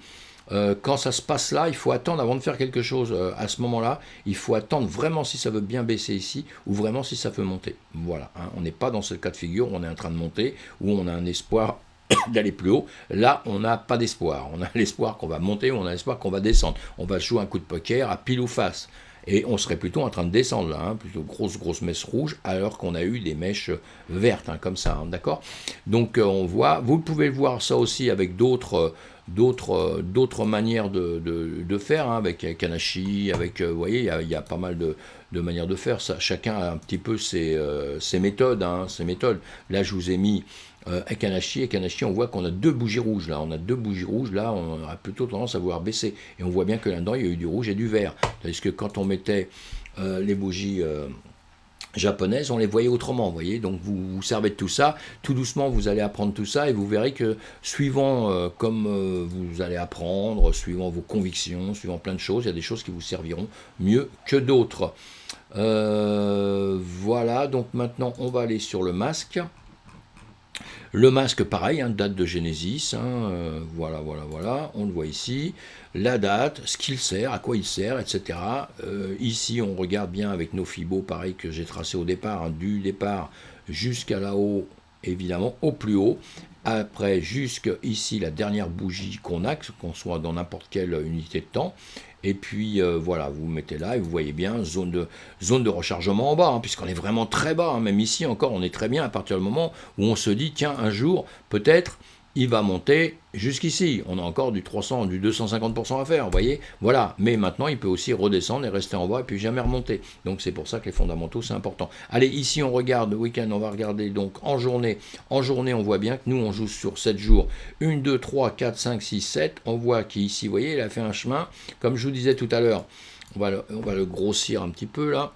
quand ça se passe là, il faut attendre avant de faire quelque chose à ce moment-là. Il faut attendre vraiment si ça veut bien baisser ici ou vraiment si ça veut monter. Voilà, hein. On n'est pas dans ce cas de figure où on est en train de monter, où on a un espoir d'aller plus haut. Là, on n'a pas d'espoir. On a l'espoir qu'on va monter ou on a l'espoir qu'on va descendre. On va jouer un coup de poker à pile ou face. Et on serait plutôt en train de descendre là, hein, plutôt grosse mèche rouge, alors qu'on a eu des mèches vertes, hein, comme ça, hein, d'accord. Donc on voit, vous pouvez voir ça aussi avec d'autres manières de faire, hein, avec Kanashi, avec, vous voyez, il y a pas mal de manières de faire. Ça, chacun a un petit peu ses méthodes, hein, ses méthodes. Là, je vous ai mis Kanashi, on voit qu'on a deux bougies rouges là, on a plutôt tendance à vouloir baisser, et on voit bien que là-dedans il y a eu du rouge et du vert, tandis que quand on mettait les bougies japonaises, on les voyait autrement, vous voyez. Donc vous servez de tout ça, tout doucement vous allez apprendre tout ça, et vous verrez que suivant comme vous allez apprendre, suivant vos convictions, suivant plein de choses, il y a des choses qui vous serviront mieux que d'autres. Voilà, donc maintenant on va aller sur le masque. Le masque, pareil, hein, date de Genesis, hein, voilà, on le voit ici, la date, ce qu'il sert, à quoi il sert, etc. Ici, on regarde bien avec nos fibos, pareil, que j'ai tracé au départ, hein, du départ jusqu'à là-haut, évidemment, au plus haut. Après, jusqu'ici, la dernière bougie qu'on a, qu'on soit dans n'importe quelle unité de temps. Et puis voilà, vous mettez là et vous voyez bien zone de rechargement en bas, hein, puisqu'on est vraiment très bas, hein, même ici encore on est très bien à partir du moment où on se dit tiens, un jour peut-être il va monter jusqu'ici, on a encore du 300, du 250% à faire, vous voyez, voilà, mais maintenant il peut aussi redescendre et rester en bas et puis jamais remonter, donc c'est pour ça que les fondamentaux c'est important. Allez, ici on regarde le week-end, on va regarder donc en journée on voit bien que nous on joue sur 7 jours, 1, 2, 3, 4, 5, 6, 7, on voit qu'ici, vous voyez, il a fait un chemin, comme je vous disais tout à l'heure, on va le grossir un petit peu là,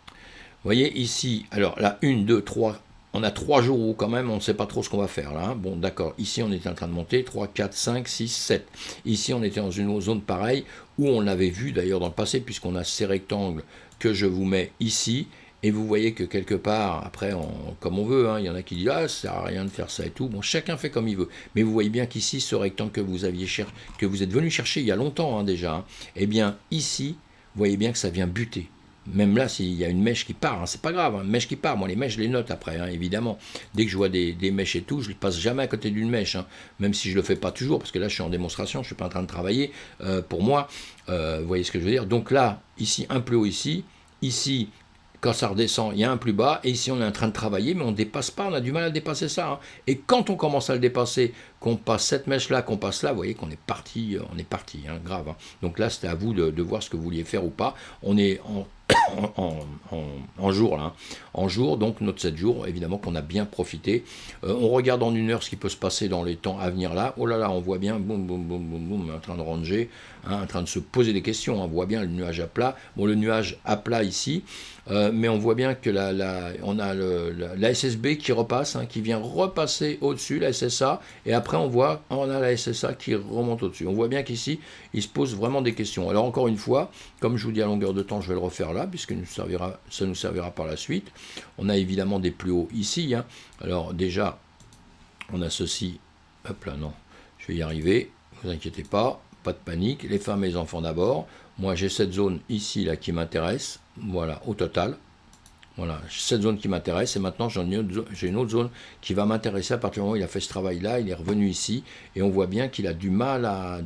vous voyez ici, alors là 1, 2, 3, on a 3 jours où quand même on ne sait pas trop ce qu'on va faire là. Hein. Bon d'accord, ici on était en train de monter, 3, 4, 5, 6, 7. Ici on était dans une zone pareille où on l'avait vu d'ailleurs dans le passé puisqu'on a ces rectangles que je vous mets ici. Et vous voyez que quelque part, après, comme on veut, hein, il y en a qui disent « Ah, ça sert à rien de faire ça et tout ». Bon, chacun fait comme il veut. Mais vous voyez bien qu'ici, ce rectangle que vous êtes venu chercher il y a longtemps hein, déjà, hein, eh bien ici, vous voyez bien que ça vient buter. Même là, s'il y a une mèche qui part, hein, c'est pas grave, hein, une mèche qui part, moi les mèches je les note après, hein, évidemment. Dès que je vois des mèches et tout, je ne passe jamais à côté d'une mèche, hein, même si je le fais pas toujours, parce que là je suis en démonstration, je ne suis pas en train de travailler pour moi, vous voyez ce que je veux dire. Donc là, ici, un plus haut ici, quand ça redescend, il y a un plus bas, et ici on est en train de travailler, mais on ne dépasse pas, on a du mal à dépasser ça. Hein. Et quand on commence à le dépasser, qu'on passe cette mèche-là, qu'on passe là, vous voyez qu'on est parti, hein, grave. Hein. Donc là, c'était à vous de voir ce que vous vouliez faire ou pas. On est en jour, là. Hein. En jour, donc notre 7 jours, évidemment qu'on a bien profité. On regarde en 1 heure ce qui peut se passer dans les temps à venir là. Oh là là, on voit bien, boum, boum, boum, boum, boum, en train de ranger, hein, en train de se poser des questions. Hein. On voit bien le nuage à plat. Bon, le nuage à plat ici, mais on voit bien que on a la SSB qui repasse, hein, qui vient repasser au-dessus, la SSA, et après on a la SSA qui remonte au-dessus. On voit bien qu'ici, il se pose vraiment des questions. Alors encore une fois, comme je vous dis à longueur de temps, je vais le refaire là, puisque ça nous servira par la suite. On a évidemment des plus hauts ici. Hein. Alors déjà, on a ceci. Hop là, non, je vais y arriver. Ne vous inquiétez pas, pas de panique. Les femmes et les enfants d'abord. Moi, j'ai cette zone ici là qui m'intéresse. Voilà, au total. Voilà, cette zone qui m'intéresse. Et maintenant, j'ai une autre zone qui va m'intéresser à partir du moment où il a fait ce travail-là. Il est revenu ici. Et on voit bien qu'il a du mal à...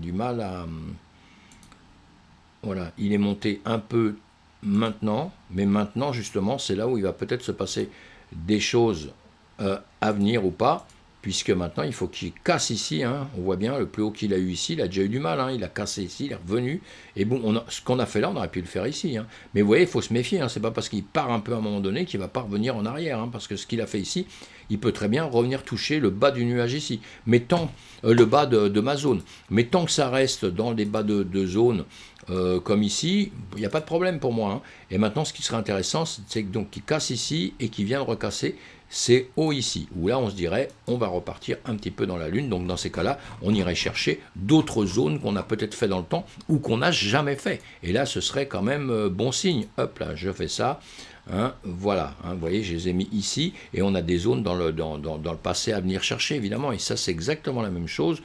Voilà, il est monté un peu maintenant, mais maintenant justement c'est là où il va peut-être se passer des choses à venir ou pas, puisque maintenant il faut qu'il casse ici, hein. On voit bien le plus haut qu'il a eu ici, il a déjà eu du mal, hein. Il a cassé ici, il est revenu, et bon, ce qu'on a fait là, on aurait pu le faire ici, hein. Mais vous voyez, il faut se méfier, hein. C'est pas parce qu'il part un peu à un moment donné qu'il ne va pas revenir en arrière, hein, parce que ce qu'il a fait ici, il peut très bien revenir toucher le bas du nuage ici, mais tant, le bas de ma zone, mais tant que ça reste dans les bas de zone, comme ici, il n'y a pas de problème pour moi, hein. Et maintenant, ce qui serait intéressant, c'est donc qu'il casse ici et qu'il vienne recasser ces hauts ici, où là, on se dirait, on va repartir un petit peu dans la Lune. Donc, dans ces cas-là, on irait chercher d'autres zones qu'on a peut-être fait dans le temps ou qu'on n'a jamais fait. Et là, ce serait quand même bon signe. Hop là, je fais ça. Hein, voilà, hein, vous voyez, je les ai mis ici, et on a des zones dans le passé à venir chercher, évidemment. Et ça, c'est exactement la même chose.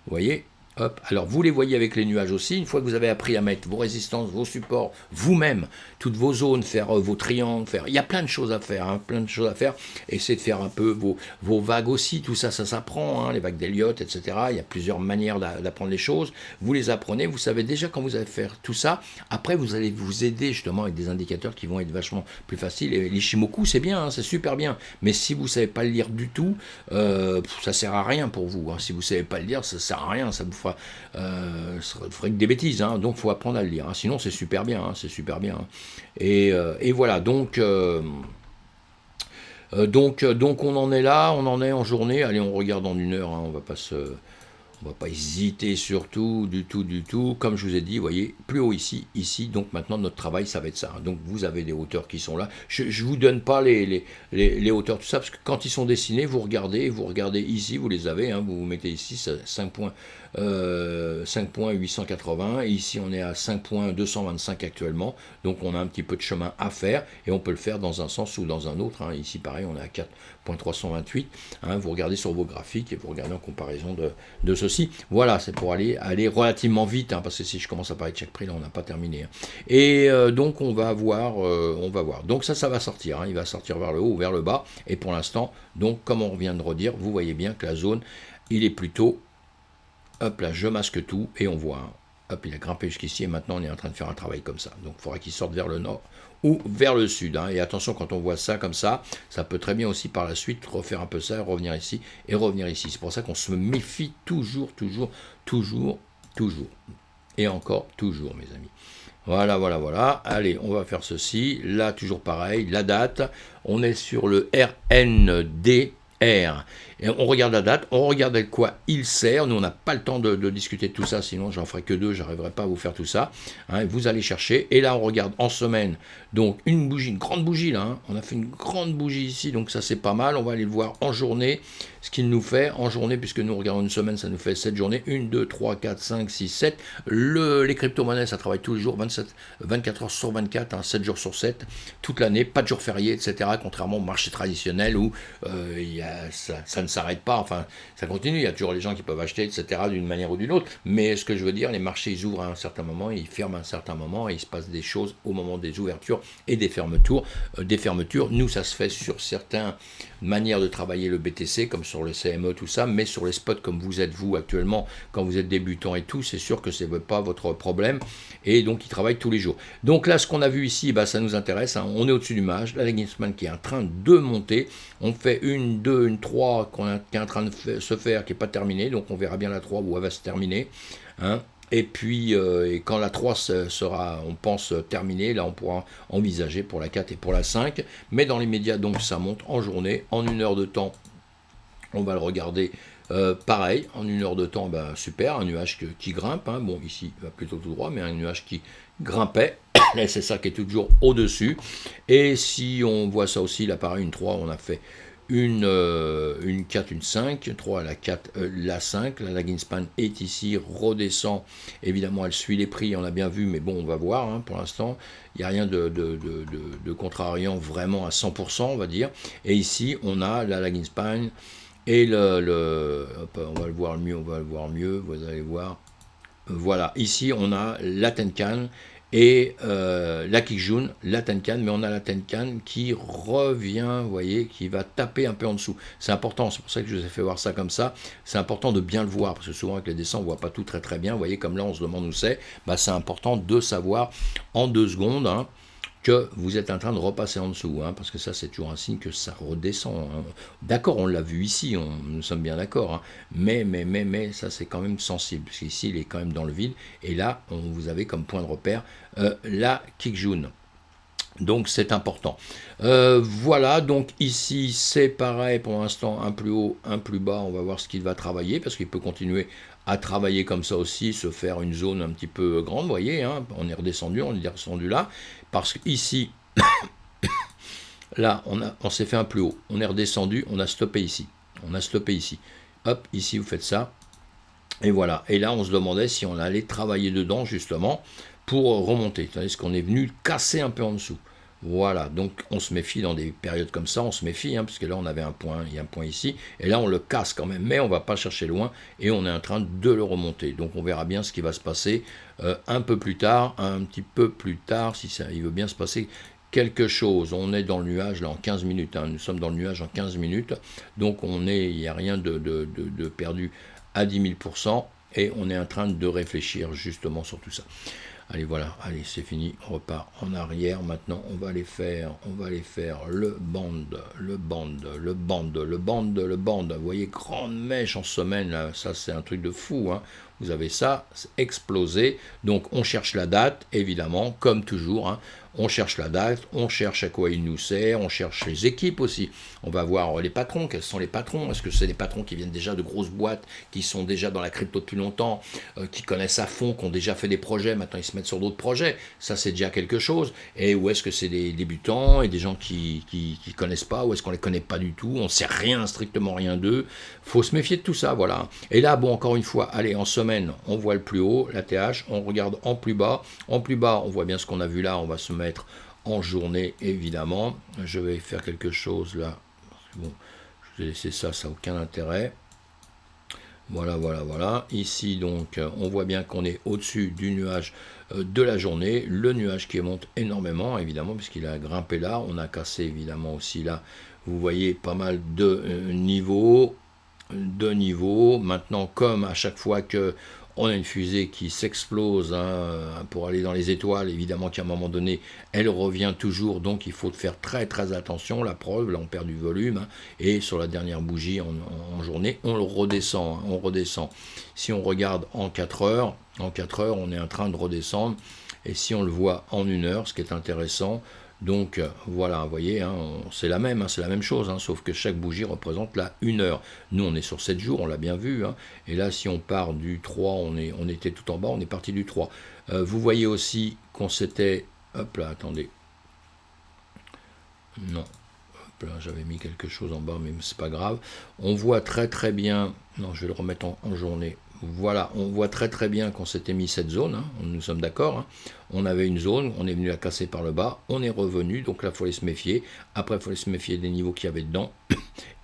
Vous voyez. Hop. Alors vous les voyez avec les nuages aussi, une fois que vous avez appris à mettre vos résistances, vos supports, vous-même, toutes vos zones, faire vos triangles, il y a plein de choses à faire, hein, plein de choses à faire, essayez de faire un peu vos vagues aussi, tout ça, ça s'apprend, hein, les vagues d'Elliott, etc. Il y a plusieurs manières d'apprendre les choses, vous les apprenez, vous savez déjà quand vous allez faire tout ça, après vous allez vous aider justement avec des indicateurs qui vont être vachement plus faciles, et l'Ishimoku c'est bien, hein, c'est super bien, mais si vous ne savez pas le lire du tout, ça sert à rien pour vous, hein. Si vous ne savez pas le lire, ça sert à rien, ça vous fera que des bêtises, hein, donc il faut apprendre à le lire, hein, sinon c'est super bien, hein, c'est super bien, hein. Et voilà, donc on en est là, on en est en journée, allez on regarde en une heure, hein, on va pas hésiter surtout, du tout, comme je vous ai dit, vous voyez, plus haut ici, donc maintenant notre travail ça va être ça, donc vous avez des hauteurs qui sont là, je vous donne pas les hauteurs, tout ça, parce que quand ils sont dessinés, vous regardez ici, vous les avez, hein, vous mettez ici 5.880, et ici on est à 5.225 actuellement, donc on a un petit peu de chemin à faire, et on peut le faire dans un sens ou dans un autre, hein. Ici pareil, on est à 4.328, hein, vous regardez sur vos graphiques, et vous regardez en comparaison de ceci, voilà, c'est pour aller relativement vite, hein, parce que si je commence à parler de chaque prix, là on n'a pas terminé, hein. Et donc on va voir, donc ça va sortir, hein, il va sortir vers le haut ou vers le bas, et pour l'instant, donc comme on vient de redire, vous voyez bien que la zone, il est plutôt, hop là, je masque tout, et on voit, hein, hop, il a grimpé jusqu'ici, et maintenant on est en train de faire un travail comme ça, donc il faudra qu'il sorte vers le nord, ou vers le sud, hein. Et attention, quand on voit ça comme ça peut très bien aussi par la suite refaire un peu ça, revenir ici, et revenir ici, c'est pour ça qu'on se méfie toujours, et encore toujours, mes amis. Voilà, allez, on va faire ceci, là, toujours pareil, la date, on est sur le RNDR, et on regarde la date, on regarde à quoi il sert, nous on n'a pas le temps de discuter de tout ça, sinon j'en ferai que 2, j'arriverai pas à vous faire tout ça, hein, vous allez chercher, et là on regarde en semaine, donc une grande bougie là, hein, on a fait une grande bougie ici, donc ça c'est pas mal, on va aller le voir en journée, ce qu'il nous fait en journée, puisque nous regardons une semaine, ça nous fait 7 journées, 1, 2, 3, 4, 5, 6, 7, les crypto-monnaies ça travaille tous les jours, 24 heures sur 24, hein, 7 jours sur 7, toute l'année, pas de jours fériés, etc., contrairement au marché traditionnel où ça ne s'arrête pas, enfin ça continue, il y a toujours les gens qui peuvent acheter, etc., d'une manière ou d'une autre, mais ce que je veux dire, les marchés ils ouvrent à un certain moment, ils ferment à un certain moment, et il se passe des choses au moment des ouvertures et des fermetures. Nous ça se fait sur certaines manières de travailler le BTC, comme sur le CME, tout ça, mais sur les spots comme vous êtes vous actuellement, quand vous êtes débutant et tout, c'est sûr que ce n'est pas votre problème, et donc ils travaillent tous les jours. Donc là, ce qu'on a vu ici, ça nous intéresse, hein, on est au-dessus du mage, la lagging span qui est en train de monter, on fait une 2, une 3 qui est en train de se faire, qui n'est pas terminée, donc on verra bien la 3 où elle va se terminer, hein. Et puis, et quand la 3 sera, on pense, terminée, là on pourra envisager pour la 4 et pour la 5, mais dans les médias, donc ça monte en journée, en 1 heure de temps, on va le regarder pareil, en 1 heure de temps, super, un nuage qui grimpe, hein. Bon ici il va plutôt tout droit, mais un nuage qui grimpait, là c'est ça qui est toujours au-dessus, et si on voit ça aussi, là pareil, une 3, on a fait une 4, une 5, 3, la 4, la 5, la lagging span est ici, redescend, évidemment elle suit les prix, on l'a bien vu, mais bon on va voir, hein, pour l'instant, il n'y a rien de contrariant vraiment à 100%, on va dire, et ici on a la lagging span, et hop, on va le voir mieux, vous allez voir, voilà, ici on a la Tenkan, et la Kijun, la Tenkan, mais on a la Tenkan qui revient, vous voyez, qui va taper un peu en dessous. C'est important, c'est pour ça que je vous ai fait voir ça comme ça. C'est important de bien le voir, parce que souvent avec les dessins, on ne voit pas tout très bien. Vous voyez, comme là, on se demande où c'est. C'est important de savoir en 2 secondes, hein, que vous êtes en train de repasser en dessous, hein, parce que ça c'est toujours un signe que ça redescend. Hein. D'accord, on l'a vu ici, nous sommes bien d'accord, hein, mais ça c'est quand même sensible, parce qu'ici il est quand même dans le vide, et là vous avez comme point de repère la Kijun. Donc c'est important. Voilà, donc ici c'est pareil pour l'instant, un plus haut, un plus bas, on va voir ce qu'il va travailler, parce qu'il peut continuer à travailler comme ça aussi, se faire une zone un petit peu grande, vous voyez, hein, on est redescendu là, parce qu'ici, là, on s'est fait un plus haut, on est redescendu, on a stoppé ici, hop, ici vous faites ça, et voilà, et là on se demandait si on allait travailler dedans justement, pour remonter, tandis qu'on est venu casser un peu en dessous. Voilà, donc on se méfie dans des périodes comme ça, on se méfie, hein, parce que là on avait un point, il y a un point ici, et là on le casse quand même, mais on ne va pas chercher loin, et on est en train de le remonter. Donc on verra bien ce qui va se passer un peu plus tard, un petit peu plus tard, si ça, il veut bien se passer quelque chose. On est dans le nuage là en 15 minutes, hein, nous sommes dans le nuage en 15 minutes, donc il n'y a rien de perdu à 10 000%, et on est en train de réfléchir justement sur tout ça. Allez, voilà, allez, c'est fini, on repart en arrière. Maintenant, on va aller faire le band. Vous voyez, grande mèche en semaine, là, ça c'est un truc de fou, hein. Vous avez ça, c'est explosé. Donc, on cherche la date, évidemment, comme toujours, hein. On cherche la date, on cherche à quoi il nous sert, on cherche les équipes aussi. On va voir les patrons, quels sont les patrons. Est-ce que c'est des patrons qui viennent déjà de grosses boîtes, qui sont déjà dans la crypto depuis longtemps, qui connaissent à fond, qui ont déjà fait des projets, maintenant ils se mettent sur d'autres projets, ça c'est déjà quelque chose. Et ou est-ce que c'est des débutants et des gens qui connaissent pas, ou est-ce qu'on les connaît pas du tout, on sait rien, strictement rien d'eux. Faut se méfier de tout ça, voilà. Et là, bon, encore une fois, allez, en semaine, on voit le plus haut, la TH, on regarde en plus bas, on voit bien ce qu'on a vu là, on va se mettre en journée, évidemment. Je vais faire quelque chose là, bon, je vais laisser ça, ça n'a aucun intérêt. Voilà. Ici, donc, on voit bien qu'on est au-dessus du nuage de la journée. Le nuage qui monte énormément, évidemment, puisqu'il a grimpé là. On a cassé, évidemment, aussi là. Vous voyez pas mal de niveaux. Maintenant, comme à chaque fois que on a une fusée qui s'explose, hein, pour aller dans les étoiles, évidemment qu'à un moment donné, elle revient toujours, donc il faut faire très très attention. La preuve, là on perd du volume, hein, et sur la dernière bougie en journée, on le redescend, hein, on redescend. Si on regarde en 4 heures, on est en train de redescendre, et si on le voit en 1 heure, ce qui est intéressant, donc voilà, vous voyez, hein, c'est la même chose, hein, sauf que chaque bougie représente là 1 heure. Nous on est sur 7 jours, on l'a bien vu, hein, et là si on part du 3, on était tout en bas, on est parti du 3. Vous voyez aussi qu'on s'était, hop là, attendez, non, hop là, j'avais mis quelque chose en bas, mais c'est pas grave. On voit très très bien, non, je vais le remettre en journée. Voilà, on voit très très bien qu'on s'était mis cette zone, hein, nous sommes d'accord, hein. On avait une zone, on est venu la casser par le bas, on est revenu, donc là il fallait se méfier. Après il fallait se méfier des niveaux qu'il y avait dedans,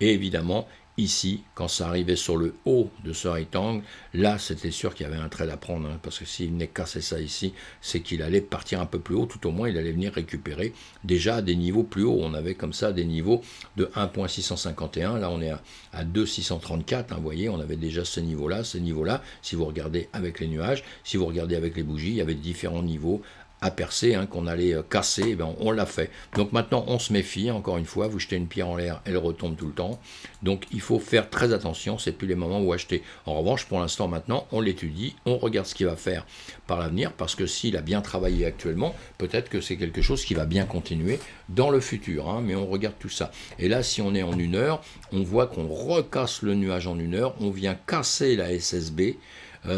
et évidemment ici, quand ça arrivait sur le haut de ce rectangle, là c'était sûr qu'il y avait un trade à prendre, hein, parce que s'il venait casser ça ici, c'est qu'il allait partir un peu plus haut, tout au moins il allait venir récupérer déjà des niveaux plus hauts. On avait comme ça des niveaux de 1.651, là on est à 2.634, hein, vous voyez, on avait déjà ce niveau-là, si vous regardez avec les nuages, si vous regardez avec les bougies, il y avait différents niveaux à percer, hein, qu'on allait casser, ben on l'a fait. Donc maintenant on se méfie, encore une fois, vous jetez une pierre en l'air, elle retombe tout le temps. Donc il faut faire très attention, c'est plus les moments où acheter. En revanche, pour l'instant maintenant, on l'étudie, on regarde ce qu'il va faire par l'avenir, parce que s'il a bien travaillé actuellement, peut-être que c'est quelque chose qui va bien continuer dans le futur, hein, mais on regarde tout ça. Et là, si on est en 1 heure, on voit qu'on recasse le nuage en 1 heure, on vient casser la SSB,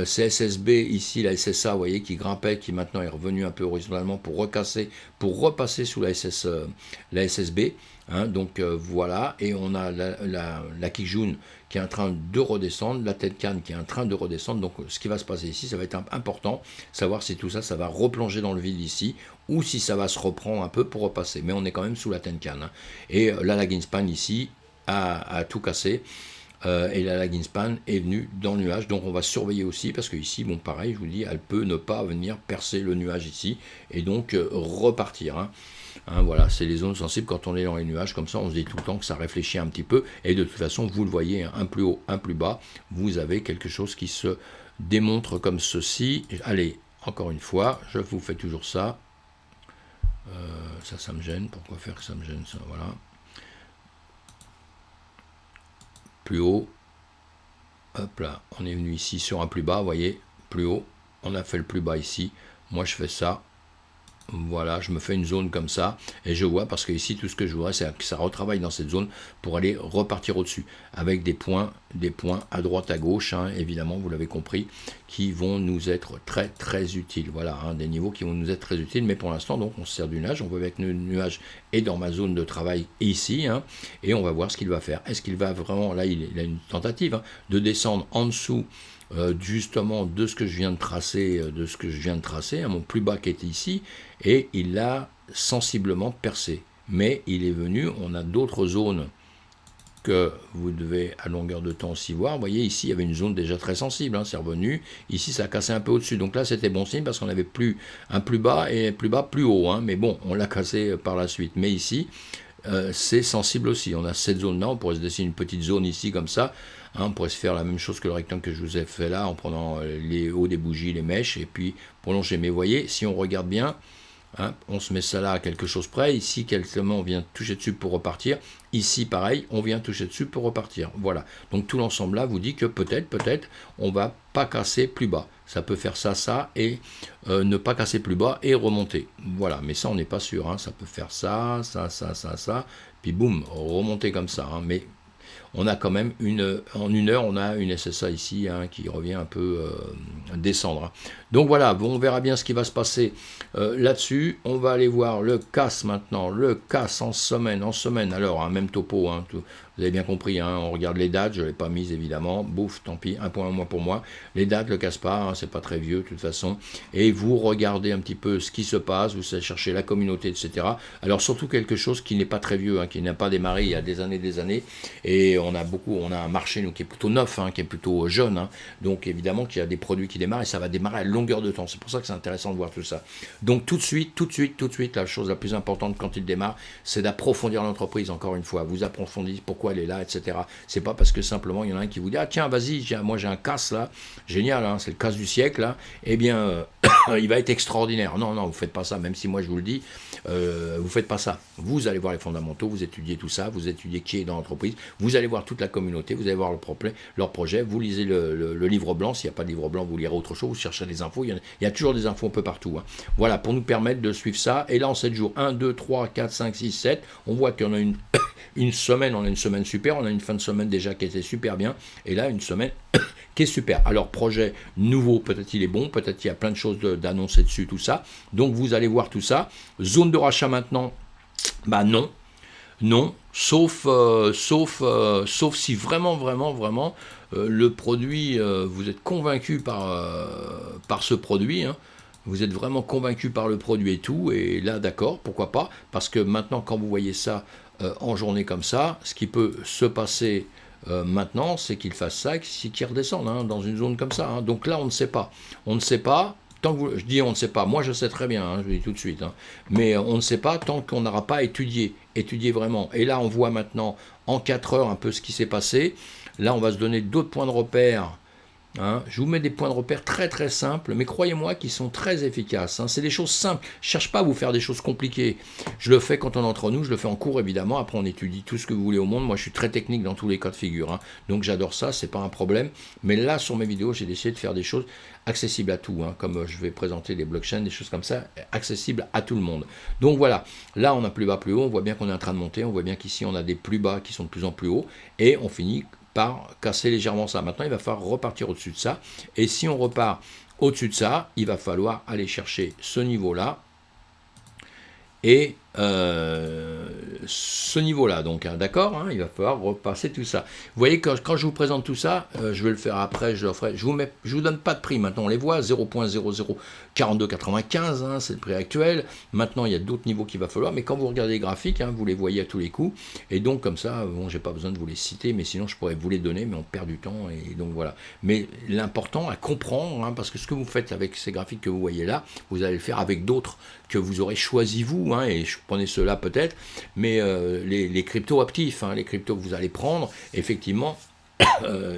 c'est SSB ici, la SSA, vous voyez, qui grimpait, qui maintenant est revenu un peu horizontalement pour recasser, pour repasser sous la SSB. Hein, donc voilà, et on a la Kijun qui est en train de redescendre, la Tenkan qui est en train de redescendre. Donc ce qui va se passer ici, ça va être important, savoir si tout ça, ça va replonger dans le vide ici, ou si ça va se reprendre un peu pour repasser. Mais on est quand même sous la Tenkan. Hein. Et là, la Greenspan ici a tout cassé. Et la Greenspan est venue dans le nuage, donc on va surveiller aussi, parce que ici, bon pareil, je vous dis, elle peut ne pas venir percer le nuage ici, et donc repartir. Hein. Hein, voilà, c'est les zones sensibles, quand on est dans les nuages, comme ça on se dit tout le temps que ça réfléchit un petit peu, et de toute façon, vous le voyez, hein, un plus haut, un plus bas, vous avez quelque chose qui se démontre comme ceci. Allez, encore une fois, je vous fais toujours ça. Ça me gêne. Pourquoi faire que ça me gêne, ça? Voilà. Plus haut. Hop là, on est venu ici sur un plus bas, vous voyez, plus haut. On a fait le plus bas ici. Moi, je fais ça. Voilà, je me fais une zone comme ça, et je vois, parce que ici, tout ce que je voudrais, c'est que ça retravaille dans cette zone pour aller repartir au-dessus, avec des points à droite, à gauche, hein, évidemment, vous l'avez compris, qui vont nous être très, très utiles. Voilà, hein, des niveaux qui vont nous être très utiles, mais pour l'instant, donc, on se sert du nuage. On voit avec le nuage est dans ma zone de travail ici, hein, et on va voir ce qu'il va faire. Est-ce qu'il va vraiment, là, il a une tentative, hein, de descendre en dessous justement de ce que je viens de tracer, hein, mon plus bas qui était ici, et il l'a sensiblement percé. Mais il est venu, on a d'autres zones que vous devez à longueur de temps aussi voir. Vous voyez, ici, il y avait une zone déjà très sensible, hein, c'est revenu. Ici, ça a cassé un peu au-dessus. Donc là, c'était bon signe parce qu'on avait un plus bas et plus haut. Hein, mais bon, on l'a cassé par la suite. Mais ici, c'est sensible aussi. On a cette zone-là, on pourrait se dessiner une petite zone ici comme ça. Hein, on pourrait se faire la même chose que le rectangle que je vous ai fait là, en prenant les hauts des bougies, les mèches, et puis prolonger. Mais vous voyez, si on regarde bien, hein, on se met ça là à quelque chose près. Ici, quelquement, on vient toucher dessus pour repartir. Ici, pareil, on vient toucher dessus pour repartir. Voilà. Donc tout l'ensemble là vous dit que peut-être, on va pas casser plus bas. Ça peut faire ça, et ne pas casser plus bas et remonter. Voilà. Mais ça, on n'est pas sûr. Hein. Ça peut faire ça, puis boum, remonter comme ça. Hein. Mais on a quand même en une heure, on a une SSA ici, hein, qui revient un peu descendre. Hein. Donc voilà, bon, on verra bien ce qui va se passer là-dessus. On va aller voir le CAS maintenant, le CAS en semaine. Alors, hein, même topo, hein, vous avez bien compris, hein, on regarde les dates, je ne l'ai pas mise évidemment, bouf, tant pis, un point à moins pour moi. Les dates, le casse pas, hein, c'est pas très vieux de toute façon. Et vous regardez un petit peu ce qui se passe, vous allez chercher la communauté, etc. Alors surtout quelque chose qui n'est pas très vieux, hein, qui n'a pas démarré il y a des années, et on a un marché nous, qui est plutôt neuf, hein, qui est plutôt jeune, hein, donc évidemment qu'il y a des produits qui démarrent, et ça va démarrer à longueur de temps, c'est pour ça que c'est intéressant de voir tout ça. Donc tout de suite, la chose la plus importante quand il démarre, c'est d'approfondir l'entreprise, encore une fois, vous approfondissez pourquoi elle est là, etc. C'est pas parce que simplement il y en a un qui vous dit, ah tiens, vas-y, moi j'ai un casse là, génial, hein, c'est le casse du siècle, là, eh bien, il va être extraordinaire. Non, vous faites pas ça, même si moi je vous le dis, vous faites pas ça. Vous allez voir les fondamentaux, vous étudiez tout ça, vous étudiez qui est dans l'entreprise, vous allez voir toute la communauté, vous allez voir leur projet, vous lisez le livre blanc, s'il n'y a pas de livre blanc, vous lirez autre chose, vous cherchez des infos, il y a toujours des infos un peu partout. Hein. Voilà, pour nous permettre de suivre ça, et là en 7 jours, 1, 2, 3, 4, 5, 6, 7, on voit qu'on a une semaine, on a une semaine super, on a une fin de semaine déjà qui était super bien, et là une semaine qui est super. Alors projet nouveau, peut-être il est bon, peut-être il y a plein de choses d'annoncer dessus, tout ça, donc vous allez voir tout ça. Zone de rachat maintenant, bah non, sauf si vraiment le produit, vous êtes convaincu par ce produit, hein, vous êtes vraiment convaincu par le produit et tout, et là d'accord, pourquoi pas, parce que maintenant quand vous voyez ça en journée comme ça, ce qui peut se passer maintenant, c'est qu'il fasse ça, qu'il redescende, hein, dans une zone comme ça. Hein. Donc là, on ne sait pas. Tant que je dis on ne sait pas, moi je sais très bien, hein, je le dis tout de suite, hein, mais on ne sait pas tant qu'on n'aura pas étudié vraiment. Et là, on voit maintenant en 4 heures un peu ce qui s'est passé. Là, on va se donner d'autres points de repère. Hein, je vous mets des points de repère très très simples, mais croyez-moi qu'ils sont très efficaces. Hein, c'est des choses simples. Je ne cherche pas à vous faire des choses compliquées. Je le fais quand on est entre nous, je le fais en cours évidemment. Après, on étudie tout ce que vous voulez au monde. Moi, je suis très technique dans tous les cas de figure. Hein, donc, j'adore ça, c'est pas un problème. Mais là, sur mes vidéos, j'ai décidé de faire des choses accessibles à tout. Hein, comme je vais présenter des blockchains, des choses comme ça, accessibles à tout le monde. Donc voilà, là, on a plus bas, plus haut. On voit bien qu'on est en train de monter. On voit bien qu'ici, on a des plus bas qui sont de plus en plus hauts. Et on finit par casser légèrement ça. Maintenant, il va falloir repartir au-dessus de ça. Et si on repart au-dessus de ça, il va falloir aller chercher ce niveau-là et ce niveau-là. Donc, hein, d'accord, hein, il va falloir repasser tout ça. Vous voyez, quand je vous présente tout ça, je vais le faire après, je le ferai. Je vous donne pas de prix. Maintenant, on les voit, 0.004295, hein, c'est le prix actuel. Maintenant, il y a d'autres niveaux qu'il va falloir. Mais quand vous regardez les graphiques, hein, vous les voyez à tous les coups. Et donc, comme ça, bon, j'ai pas besoin de vous les citer, mais sinon, je pourrais vous les donner, mais on perd du temps. Et donc, voilà. Mais l'important à comprendre, hein, parce que ce que vous faites avec ces graphiques que vous voyez là, vous allez le faire avec d'autres que vous aurez choisi vous, hein, et je prenais ceux-là peut-être, mais les cryptos actifs, hein, les cryptos que vous allez prendre, effectivement,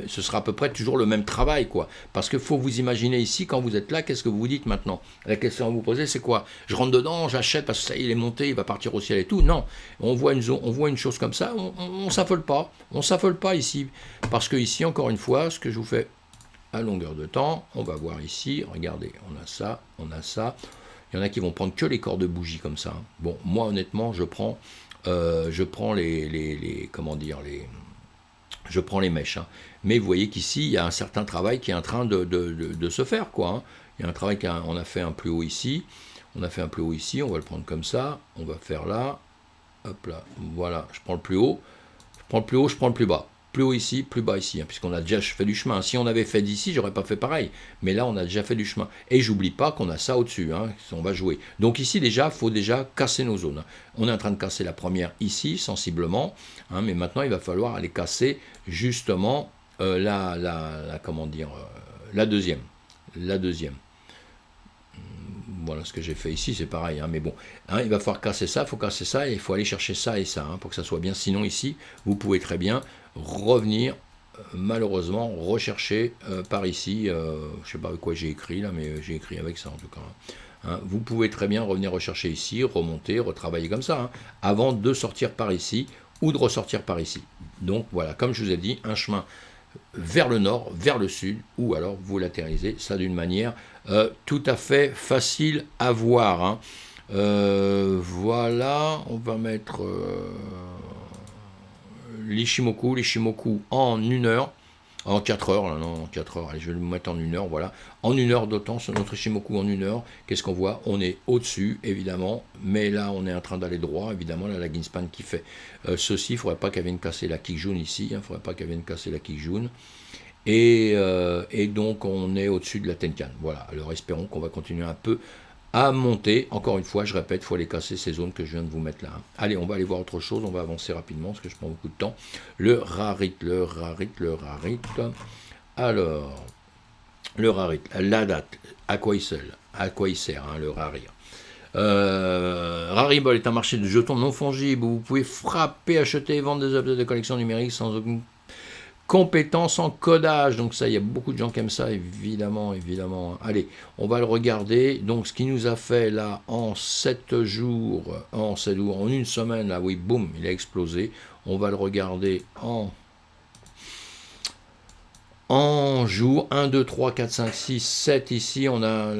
ce sera à peu près toujours le même travail, quoi. Parce qu'il faut vous imaginer ici, quand vous êtes là, qu'est-ce que vous vous dites maintenant? La question à vous poser, c'est quoi? Je rentre dedans, j'achète parce que ça, il est monté, il va partir au ciel et tout. Non, on voit une chose comme ça, on s'affole pas. On s'affole pas ici. Parce que ici, encore une fois, ce que je vous fais à longueur de temps, on va voir ici, regardez, on a ça, on a ça. Il y en a qui vont prendre que les corps de bougie comme ça. Bon, moi, honnêtement, je prends comment dire, je prends les mèches. Hein. Mais vous voyez qu'ici, il y a un certain travail qui est en train de se faire, quoi. Hein. Il y a un travail on a fait un plus haut ici. On a fait un plus haut ici, on va le prendre comme ça. On va faire là. Hop là, voilà, je prends le plus haut. Je prends le plus haut, je prends le plus bas. Plus haut ici, plus bas ici, hein, puisqu'on a déjà fait du chemin. Si on avait fait d'ici, j'aurais pas fait pareil. Mais là, on a déjà fait du chemin. Et j'oublie pas qu'on a ça au-dessus, hein, on va jouer. Donc ici, déjà, il faut déjà casser nos zones. On est en train de casser la première ici, sensiblement. Hein, mais maintenant, il va falloir aller casser, justement, comment dire, la deuxième. La deuxième. Voilà ce que j'ai fait ici, c'est pareil, hein, mais bon, hein, il va falloir casser ça, il faut casser ça, et il faut aller chercher ça et ça, hein, pour que ça soit bien. Sinon, ici, vous pouvez très bien revenir, malheureusement, rechercher par ici, je ne sais pas avec quoi j'ai écrit là, mais j'ai écrit avec ça en tout cas. Hein. Vous pouvez très bien revenir rechercher ici, remonter, retravailler comme ça, hein, avant de sortir par ici ou de ressortir par ici. Donc voilà, comme je vous ai dit, un chemin vers le nord, vers le sud, ou alors vous latéralisez ça d'une manière tout à fait facile à voir. Hein. Voilà, on va mettre l'Ishimoku en 1 heure, en 4 heures, là, non, en 4 heures, allez, je vais le mettre en 1 heure, voilà. En 1 heure d'autant, sur notre Ishimoku en 1 heure, qu'est-ce qu'on voit? On est au-dessus, évidemment, mais là, on est en train d'aller droit, évidemment, là, la Ginspan qui fait ceci, il ne faudrait pas qu'elle vienne casser la Kijun ici, il ne faudrait pas qu'elle vienne casser la Kijun. Et donc, on est au-dessus de la Tenkan. Voilà, alors espérons qu'on va continuer un peu à monter. Encore une fois, je répète, il faut aller casser ces zones que je viens de vous mettre là. Hein. Allez, on va aller voir autre chose, on va avancer rapidement parce que je prends beaucoup de temps. Le rarit. Alors, le rarit, la date, à quoi il sert, hein, le rarir. Rarible est un marché de jetons non fongibles où vous pouvez frapper, acheter et vendre des objets de collection numérique sans aucune compétence en codage. Donc ça, il y a beaucoup de gens qui aiment ça, évidemment. Allez, on va le regarder. Donc ce qui nous a fait là en 7 jours, en 1 semaine, là, oui, boum, il a explosé. On va le regarder en jour, 1, 2, 3, 4, 5, 6, 7 ici, la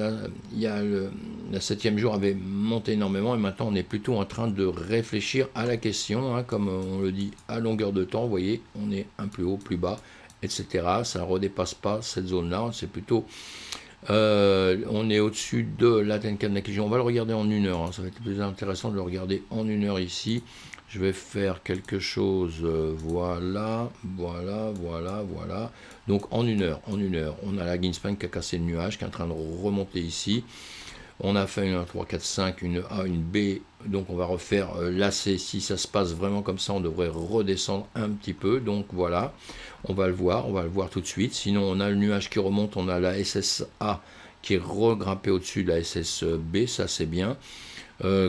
7e jour avait monté énormément et maintenant on est plutôt en train de réfléchir à la question, hein, comme on le dit à longueur de temps, vous voyez, on est un plus haut, plus bas, etc. Ça ne redépasse pas cette zone-là, c'est plutôt, on est au-dessus de la Tenkan Nakiji. On va le regarder en 1 heure, hein, ça va être plus intéressant de le regarder en 1 heure ici. Je vais faire quelque chose, voilà. Donc en 1 heure, on a la Ginspan qui a cassé le nuage, qui est en train de remonter ici. On a fait une 1, 3, 4, 5, une A, une B, donc on va refaire l'AC. Si ça se passe vraiment comme ça, on devrait redescendre un petit peu. Donc voilà, on va le voir tout de suite. Sinon, on a le nuage qui remonte, on a la SSA qui est regrimpée au-dessus de la SSB, ça c'est bien.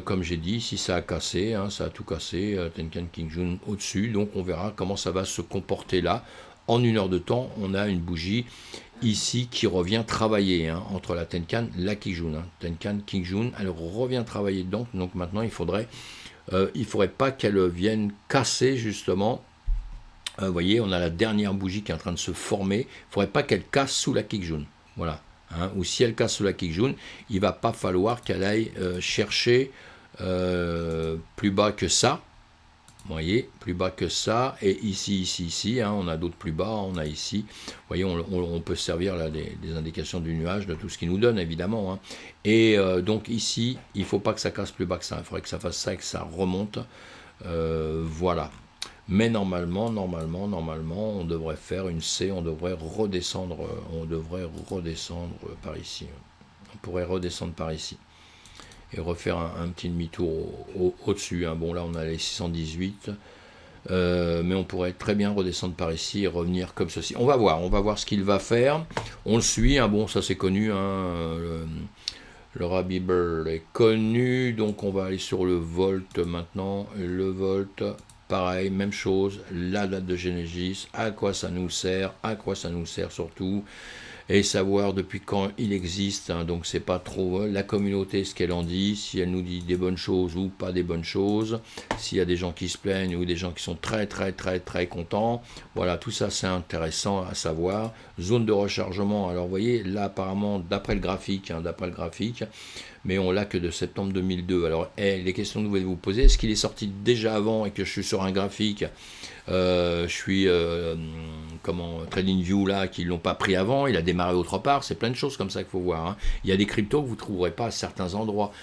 Comme j'ai dit, si ça a cassé, hein, ça a tout cassé, Tenkan Kijun au-dessus, donc on verra comment ça va se comporter là. En 1 heure de temps, on a une bougie ici qui revient travailler, hein, entre la Tenkan et la Kijun. Hein. Tenkan Kijun, elle revient travailler dedans, donc maintenant il faudrait pas qu'elle vienne casser justement. Vous voyez, on a la dernière bougie qui est en train de se former, il ne faudrait pas qu'elle casse sous la Kijun. Voilà. Hein, ou si elle casse sous la Kijun, il ne va pas falloir qu'elle aille chercher plus bas que ça. Vous voyez, plus bas que ça. Et ici, hein, on a d'autres plus bas, on a ici. Vous voyez, on peut se servir là des indications du nuage, de tout ce qu'il nous donne, évidemment. Hein. Et donc ici, il ne faut pas que ça casse plus bas que ça. Il faudrait que ça fasse ça et que ça remonte. Voilà. Mais normalement, on devrait faire une C, on devrait redescendre par ici. On pourrait redescendre par ici. Et refaire un petit demi-tour au-dessus. Hein. Bon, là, on a les 618. Mais on pourrait très bien redescendre par ici et revenir comme ceci. On va voir ce qu'il va faire. On le suit. Hein. Bon, ça, c'est connu. Hein. Le Rabible est connu. Donc, on va aller sur le volt maintenant. Le volt... pareil, même chose, la date de Genesis, à quoi ça nous sert surtout, et savoir depuis quand il existe, hein, donc c'est pas trop la communauté ce qu'elle en dit, si elle nous dit des bonnes choses ou pas des bonnes choses, s'il y a des gens qui se plaignent ou des gens qui sont très contents, voilà, tout ça c'est intéressant à savoir. Zone de rechargement, alors vous voyez, là apparemment d'après le graphique, mais on l'a que de septembre 2002, alors les questions que vous devez vous poser, est-ce qu'il est sorti déjà avant et que je suis sur un graphique, je suis TradingView là, qui ne l'ont pas pris avant, il a démarré autre part, c'est plein de choses comme ça qu'il faut voir, hein. Il y a des cryptos que vous ne trouverez pas à certains endroits.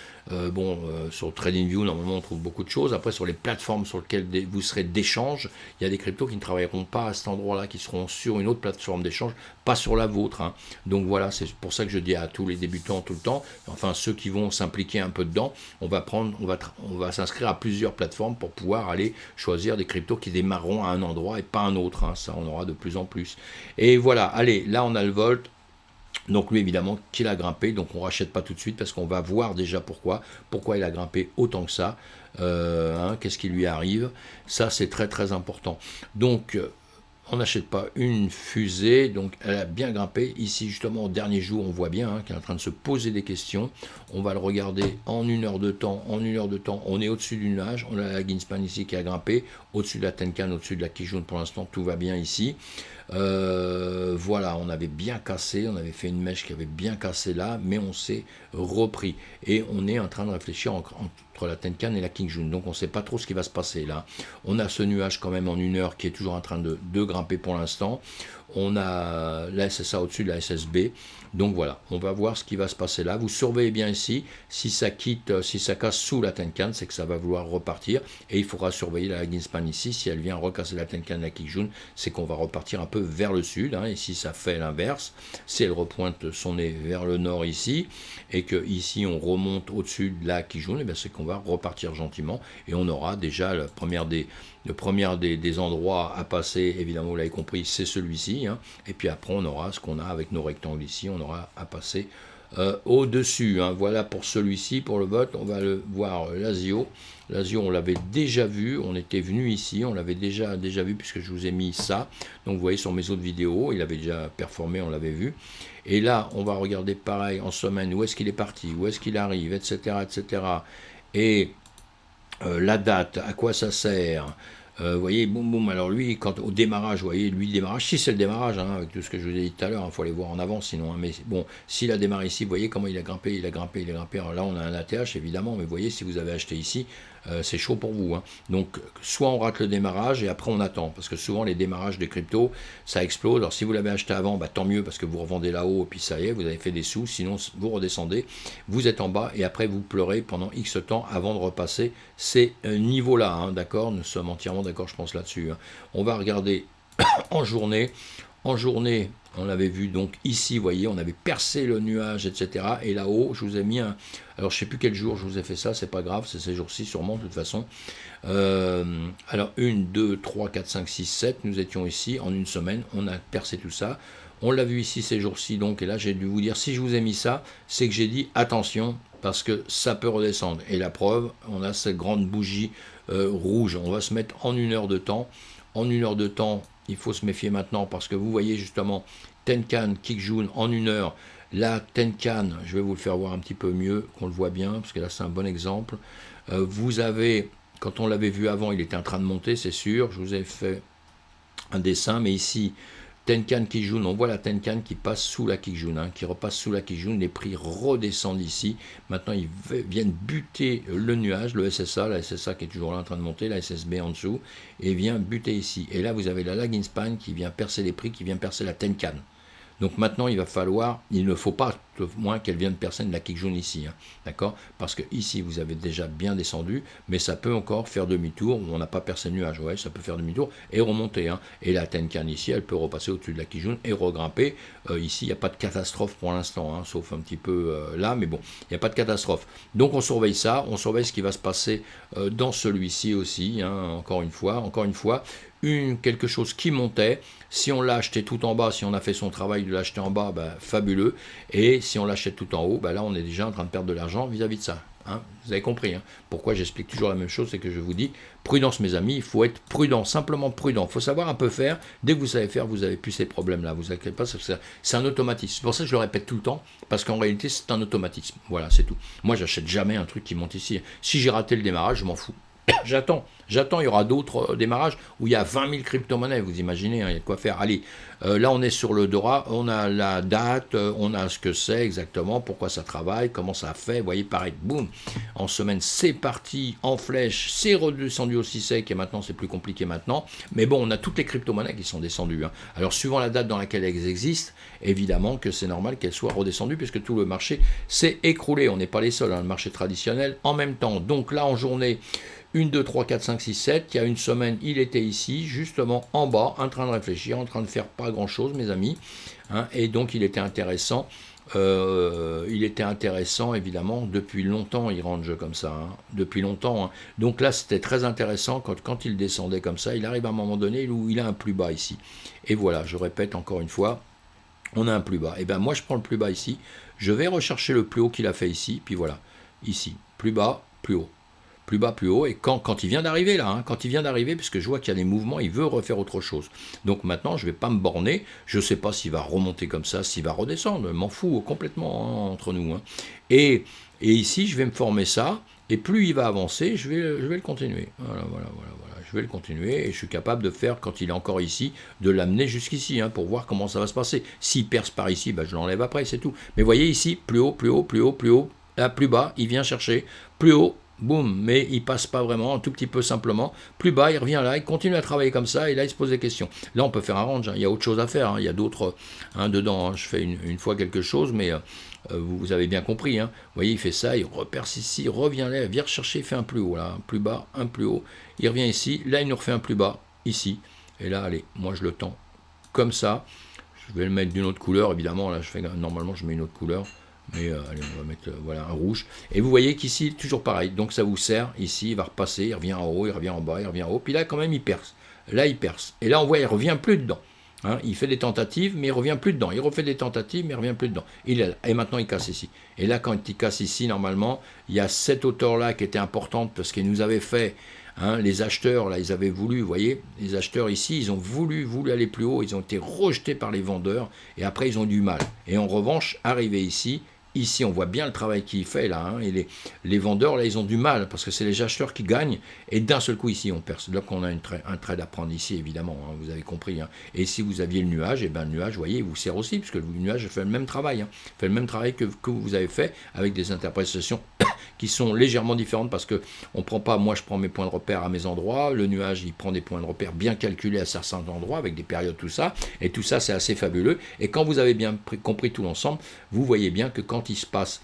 Sur TradingView, normalement, on trouve beaucoup de choses. Après, sur les plateformes sur lesquelles vous serez d'échange, il y a des cryptos qui ne travailleront pas à cet endroit-là, qui seront sur une autre plateforme d'échange, pas sur la vôtre, hein. Donc voilà, c'est pour ça que je dis à tous les débutants tout le temps, enfin ceux qui vont s'impliquer un peu dedans, on va s'inscrire à plusieurs plateformes pour pouvoir aller choisir des cryptos qui démarreront à un endroit et pas un autre, hein. Ça, on aura de plus en plus. Et voilà, allez, là on a le Volt. Donc lui évidemment qu'il a grimpé, donc on rachète pas tout de suite parce qu'on va voir déjà pourquoi il a grimpé autant que ça, qu'est-ce qui lui arrive, ça c'est très important. Donc on n'achète pas une fusée, donc elle a bien grimpé. Ici justement au dernier jour on voit bien qu'elle est en train de se poser des questions. On va le regarder en 1 heure de temps, on est au-dessus du nuage, on a la Greenspan ici qui a grimpé, au-dessus de la Tenkan, au-dessus de la Kijun, pour l'instant tout va bien ici. Voilà, on avait bien cassé, on avait fait une mèche qui avait bien cassé là, mais on s'est repris. Et on est en train de réfléchir entre la Tenkan et la Kijun, donc on ne sait pas trop ce qui va se passer là. On a ce nuage quand même en 1 heure qui est toujours en train de grimper pour l'instant. On a la SSA au-dessus de la SSB. Donc voilà, on va voir ce qui va se passer là. Vous surveillez bien ici. Si ça casse sous la Tenkan, c'est que ça va vouloir repartir. Et il faudra surveiller la Greenspan ici. Si elle vient recasser la Tenkan et la Kijun, c'est qu'on va repartir un peu vers le sud. Et si ça fait l'inverse, si elle repointe son nez vers le nord ici, et que ici on remonte au-dessus de la Kijun, c'est qu'on va repartir gentiment. Et on aura déjà le premier des endroits à passer, évidemment vous l'avez compris, c'est celui-ci, hein. Et puis après on aura ce qu'on a avec nos rectangles ici, on aura à passer au-dessus, hein. Voilà pour celui-ci, pour le vote. On va le voir, l'Asio, on l'avait déjà vu, on était venu ici, on l'avait déjà vu puisque je vous ai mis ça, donc vous voyez sur mes autres vidéos, il avait déjà performé, on l'avait vu. Et là on va regarder pareil en semaine, où est-ce qu'il est parti, où est-ce qu'il arrive, etc. Et la date, à quoi ça sert, vous voyez, boum, alors lui, au démarrage, vous voyez, si c'est le démarrage, hein, avec tout ce que je vous ai dit tout à l'heure, il faut aller voir en avant sinon, hein, mais bon, s'il a démarré ici, vous voyez comment il a grimpé, alors là on a un ATH évidemment, mais vous voyez, si vous avez acheté ici, c'est chaud pour vous, hein. Donc soit on rate le démarrage et après on attend, parce que souvent les démarrages des cryptos ça explose. Alors si vous l'avez acheté avant, tant mieux, parce que vous revendez là-haut et puis ça y est, vous avez fait des sous. Sinon vous redescendez, vous êtes en bas et après vous pleurez pendant X temps avant de repasser ces niveaux là, hein, d'accord, nous sommes entièrement d'accord, je pense là-dessus, hein. On va regarder en journée, on l'avait vu donc ici, vous voyez, on avait percé le nuage, etc. Et là-haut, je vous ai mis un... Alors, je ne sais plus quel jour je vous ai fait ça, c'est pas grave, c'est ces jours-ci sûrement, de toute façon. Alors, 1, 2, 3, 4, 5, 6, 7, nous étions ici en une semaine, on a percé tout ça. On l'a vu ici ces jours-ci, donc, et là, j'ai dû vous dire, si je vous ai mis ça, c'est que j'ai dit, attention, parce que ça peut redescendre. Et la preuve, on a cette grande bougie rouge. On va se mettre en 1 heure de temps. En 1 heure de temps, il faut se méfier maintenant parce que vous voyez justement Tenkan, Kijun en 1 heure. La Tenkan, je vais vous le faire voir un petit peu mieux, qu'on le voit bien, parce que là c'est un bon exemple. Vous avez, quand on l'avait vu avant, il était en train de monter, c'est sûr. Je vous ai fait un dessin, mais ici, Tenkan, Kijun, on voit la Tenkan qui passe sous la Kijun, hein, qui repasse sous la Kijun, les prix redescendent ici. Maintenant, ils viennent buter le nuage, le SSA, la SSA qui est toujours là en train de monter, la SSB en dessous, et vient buter ici. Et là, vous avez la Greenspan qui vient percer les prix, qui vient percer la Tenkan. Donc maintenant, il ne faut pas moins qu'elle vienne percer de la Kijun ici, hein, d'accord, parce que ici, vous avez déjà bien descendu, mais ça peut encore faire demi-tour, on n'a pas percé le nuage, ouais, ça peut faire demi-tour et remonter, hein. Et la Tenkan ici, elle peut repasser au-dessus de la Kijun et regrimper. Ici, il n'y a pas de catastrophe pour l'instant, hein, sauf un petit peu là, mais bon, il n'y a pas de catastrophe. Donc on surveille ça, on surveille ce qui va se passer dans celui-ci aussi, hein, encore une fois, quelque chose qui montait. Si on l'a acheté tout en bas, si on a fait son travail de l'acheter en bas, fabuleux. Et si on l'achète tout en haut, là on est déjà en train de perdre de l'argent vis-à-vis de ça. Hein, vous avez compris. Hein. Pourquoi j'explique toujours la même chose, c'est que je vous dis, prudence mes amis, il faut être prudent, simplement prudent. Il faut savoir un peu faire. Dès que vous savez faire, vous n'avez plus ces problèmes-là. Vous inquiétez pas, c'est un automatisme. C'est pour ça que je le répète tout le temps, parce qu'en réalité, c'est un automatisme. Voilà, c'est tout. Moi, j'achète jamais un truc qui monte ici. Si j'ai raté le démarrage, je m'en fous. J'attends, il y aura d'autres démarrages où il y a 20 000 crypto-monnaies, vous imaginez, hein, il y a de quoi faire. Allez, là on est sur le Dora, on a la date, on a ce que c'est exactement, pourquoi ça travaille, comment ça fait, vous voyez, pareil, boum, en semaine c'est parti, en flèche, c'est redescendu aussi sec, et maintenant c'est plus compliqué maintenant, mais bon, on a toutes les crypto-monnaies qui sont descendues. Hein. Alors suivant la date dans laquelle elles existent, évidemment que c'est normal qu'elles soient redescendues, puisque tout le marché s'est écroulé, on n'est pas les seuls, hein, le marché traditionnel en même temps. Donc là en journée, 1, 2, 3, 4, 5, 6, 7, il y a une semaine, il était ici, justement en bas, en train de réfléchir, en train de faire pas grand-chose, mes amis. Hein, et donc, il était intéressant, évidemment, depuis longtemps, il range comme ça, hein, depuis longtemps. Hein. Donc là, c'était très intéressant, quand il descendait comme ça, il arrive à un moment donné où il a un plus bas ici. Et voilà, je répète encore une fois, on a un plus bas. Et bien, moi, je prends le plus bas ici, je vais rechercher le plus haut qu'il a fait ici, puis voilà, ici, plus bas, plus haut. Plus bas, plus haut, et quand il vient d'arriver là, hein, quand il vient d'arriver, puisque je vois qu'il y a des mouvements, il veut refaire autre chose. Donc maintenant, je ne vais pas me borner, je ne sais pas s'il va remonter comme ça, s'il va redescendre, je m'en fous complètement hein, entre nous. Hein. Et ici, je vais me former ça, et plus il va avancer, je vais le continuer. Voilà, je vais le continuer, et je suis capable de faire, quand il est encore ici, de l'amener jusqu'ici, hein, pour voir comment ça va se passer. S'il perce par ici, ben, je l'enlève après, c'est tout. Mais voyez ici, plus haut, plus haut, plus haut, plus haut, là, plus bas, il vient chercher, plus haut, boum, mais il passe pas vraiment, un tout petit peu simplement. Plus bas, il revient là, il continue à travailler comme ça, et là, il se pose des questions. Là, on peut faire un range, hein, il y a autre chose à faire, hein, il y a d'autres dedans. Hein, je fais une fois quelque chose, mais vous avez bien compris. Hein. Vous voyez, il fait ça, il reperce ici, il revient là, il vient rechercher, il fait un plus haut, là, un plus bas, un plus haut. Il revient ici, là, il nous refait un plus bas, ici. Et là, allez, moi, je le tends comme ça. Je vais le mettre d'une autre couleur, évidemment. Là, normalement, je mets une autre couleur. Mais allez, on va mettre voilà, un rouge. Et vous voyez qu'ici, toujours pareil. Donc ça vous sert. Ici, il va repasser. Il revient en haut, il revient en bas, il revient en haut. Puis là, quand même, il perce. Là, il perce. Et là, on voit, il ne revient plus dedans. Hein, il fait des tentatives, mais il ne revient plus dedans. Il refait des tentatives, mais il ne revient plus dedans. Et maintenant, il casse ici. Et là, quand il casse ici, normalement, il y a cette hauteur-là qui était importante parce qu'il nous avait fait... Hein, les acheteurs, là, ils avaient voulu, vous voyez, les acheteurs ici, ils ont voulu aller plus haut, ils ont été rejetés par les vendeurs, et après, ils ont eu du mal. Et en revanche, arrivé ici, on voit bien le travail qu'il fait, là, hein, et les vendeurs, là, ils ont du mal, parce que c'est les acheteurs qui gagnent, et d'un seul coup, ici, on perce. Donc, on a un trade à prendre ici, évidemment, hein, vous avez compris. Hein. Et si vous aviez le nuage, et bien le nuage, vous voyez, il vous sert aussi, puisque le nuage fait le même travail, hein, fait le même travail que vous avez fait, avec des interprétations qui sont légèrement différentes parce que on prend pas, moi je prends mes points de repère à mes endroits, le nuage il prend des points de repère bien calculés à certains endroits avec des périodes, tout ça, et tout ça c'est assez fabuleux. Et quand vous avez bien compris tout l'ensemble, vous voyez bien que quand il se passe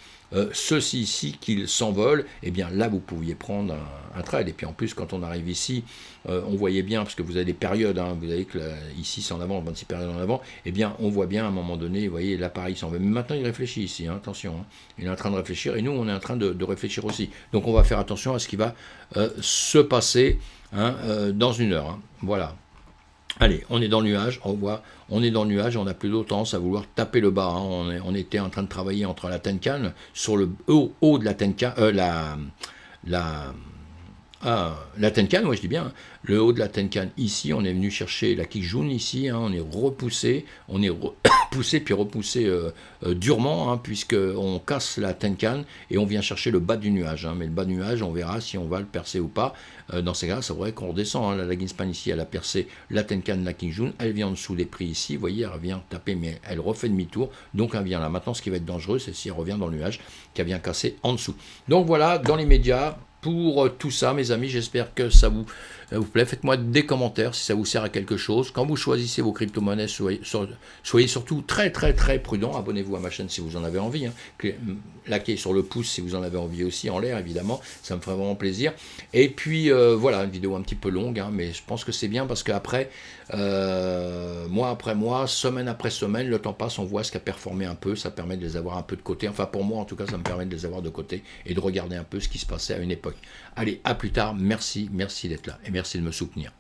ceci ici, qu'il s'envole, et bien là vous pouviez prendre un trade. Et puis en plus quand on arrive ici, on voyait bien, parce que vous avez des périodes, hein, vous avez que là, ici c'est en avant, 26 périodes en avant, et bien on voit bien à un moment donné, vous voyez l'appareil s'en va. Mais maintenant il réfléchit ici, hein, attention, hein, il est en train de réfléchir, et nous on est en train de réfléchir aussi. Donc on va faire attention à ce qui va se passer hein, dans une heure. Hein. Voilà. Allez, on est dans le nuage, on est dans le nuage, on n'a plus d'autre tendance à vouloir taper le bas. Hein. On était en train de travailler entre la Tenkan, sur le haut de la Tenkan, la Tenkan, ouais, je dis bien, hein. Le haut de la Tenkan ici, on est venu chercher la Kijun ici, hein, on est repoussé, poussé puis repoussé durement, hein, puisqu'on casse la Tenkan et on vient chercher le bas du nuage. Hein, mais le bas du nuage, on verra si on va le percer ou pas. Dans ces cas-là, c'est vrai qu'on redescend. Hein, la Ginspan ici, elle a percé la Tenkan, la Kijun, elle vient en dessous des prix ici, vous voyez, elle vient taper, mais elle refait demi-tour, donc elle vient là. Maintenant, ce qui va être dangereux, c'est si elle revient dans le nuage, qu'elle vient casser en dessous. Donc voilà, dans les médias, pour tout ça, mes amis, j'espère que ça vous plaît. Faites-moi des commentaires si ça vous sert à quelque chose. Quand vous choisissez vos crypto-monnaies, soyez surtout très très très prudent. Abonnez-vous à ma chaîne si vous en avez envie. Hein. Likez sur le pouce si vous en avez envie aussi, en l'air évidemment. Ça me ferait vraiment plaisir. Et puis voilà, une vidéo un petit peu longue, hein, mais je pense que c'est bien parce qu'après, mois après mois, semaine après semaine, le temps passe, on voit ce qui a performé un peu. Ça permet de les avoir un peu de côté. Enfin pour moi en tout cas, ça me permet de les avoir de côté et de regarder un peu ce qui se passait à une époque. Allez, à plus tard. Merci d'être là et merci de me soutenir.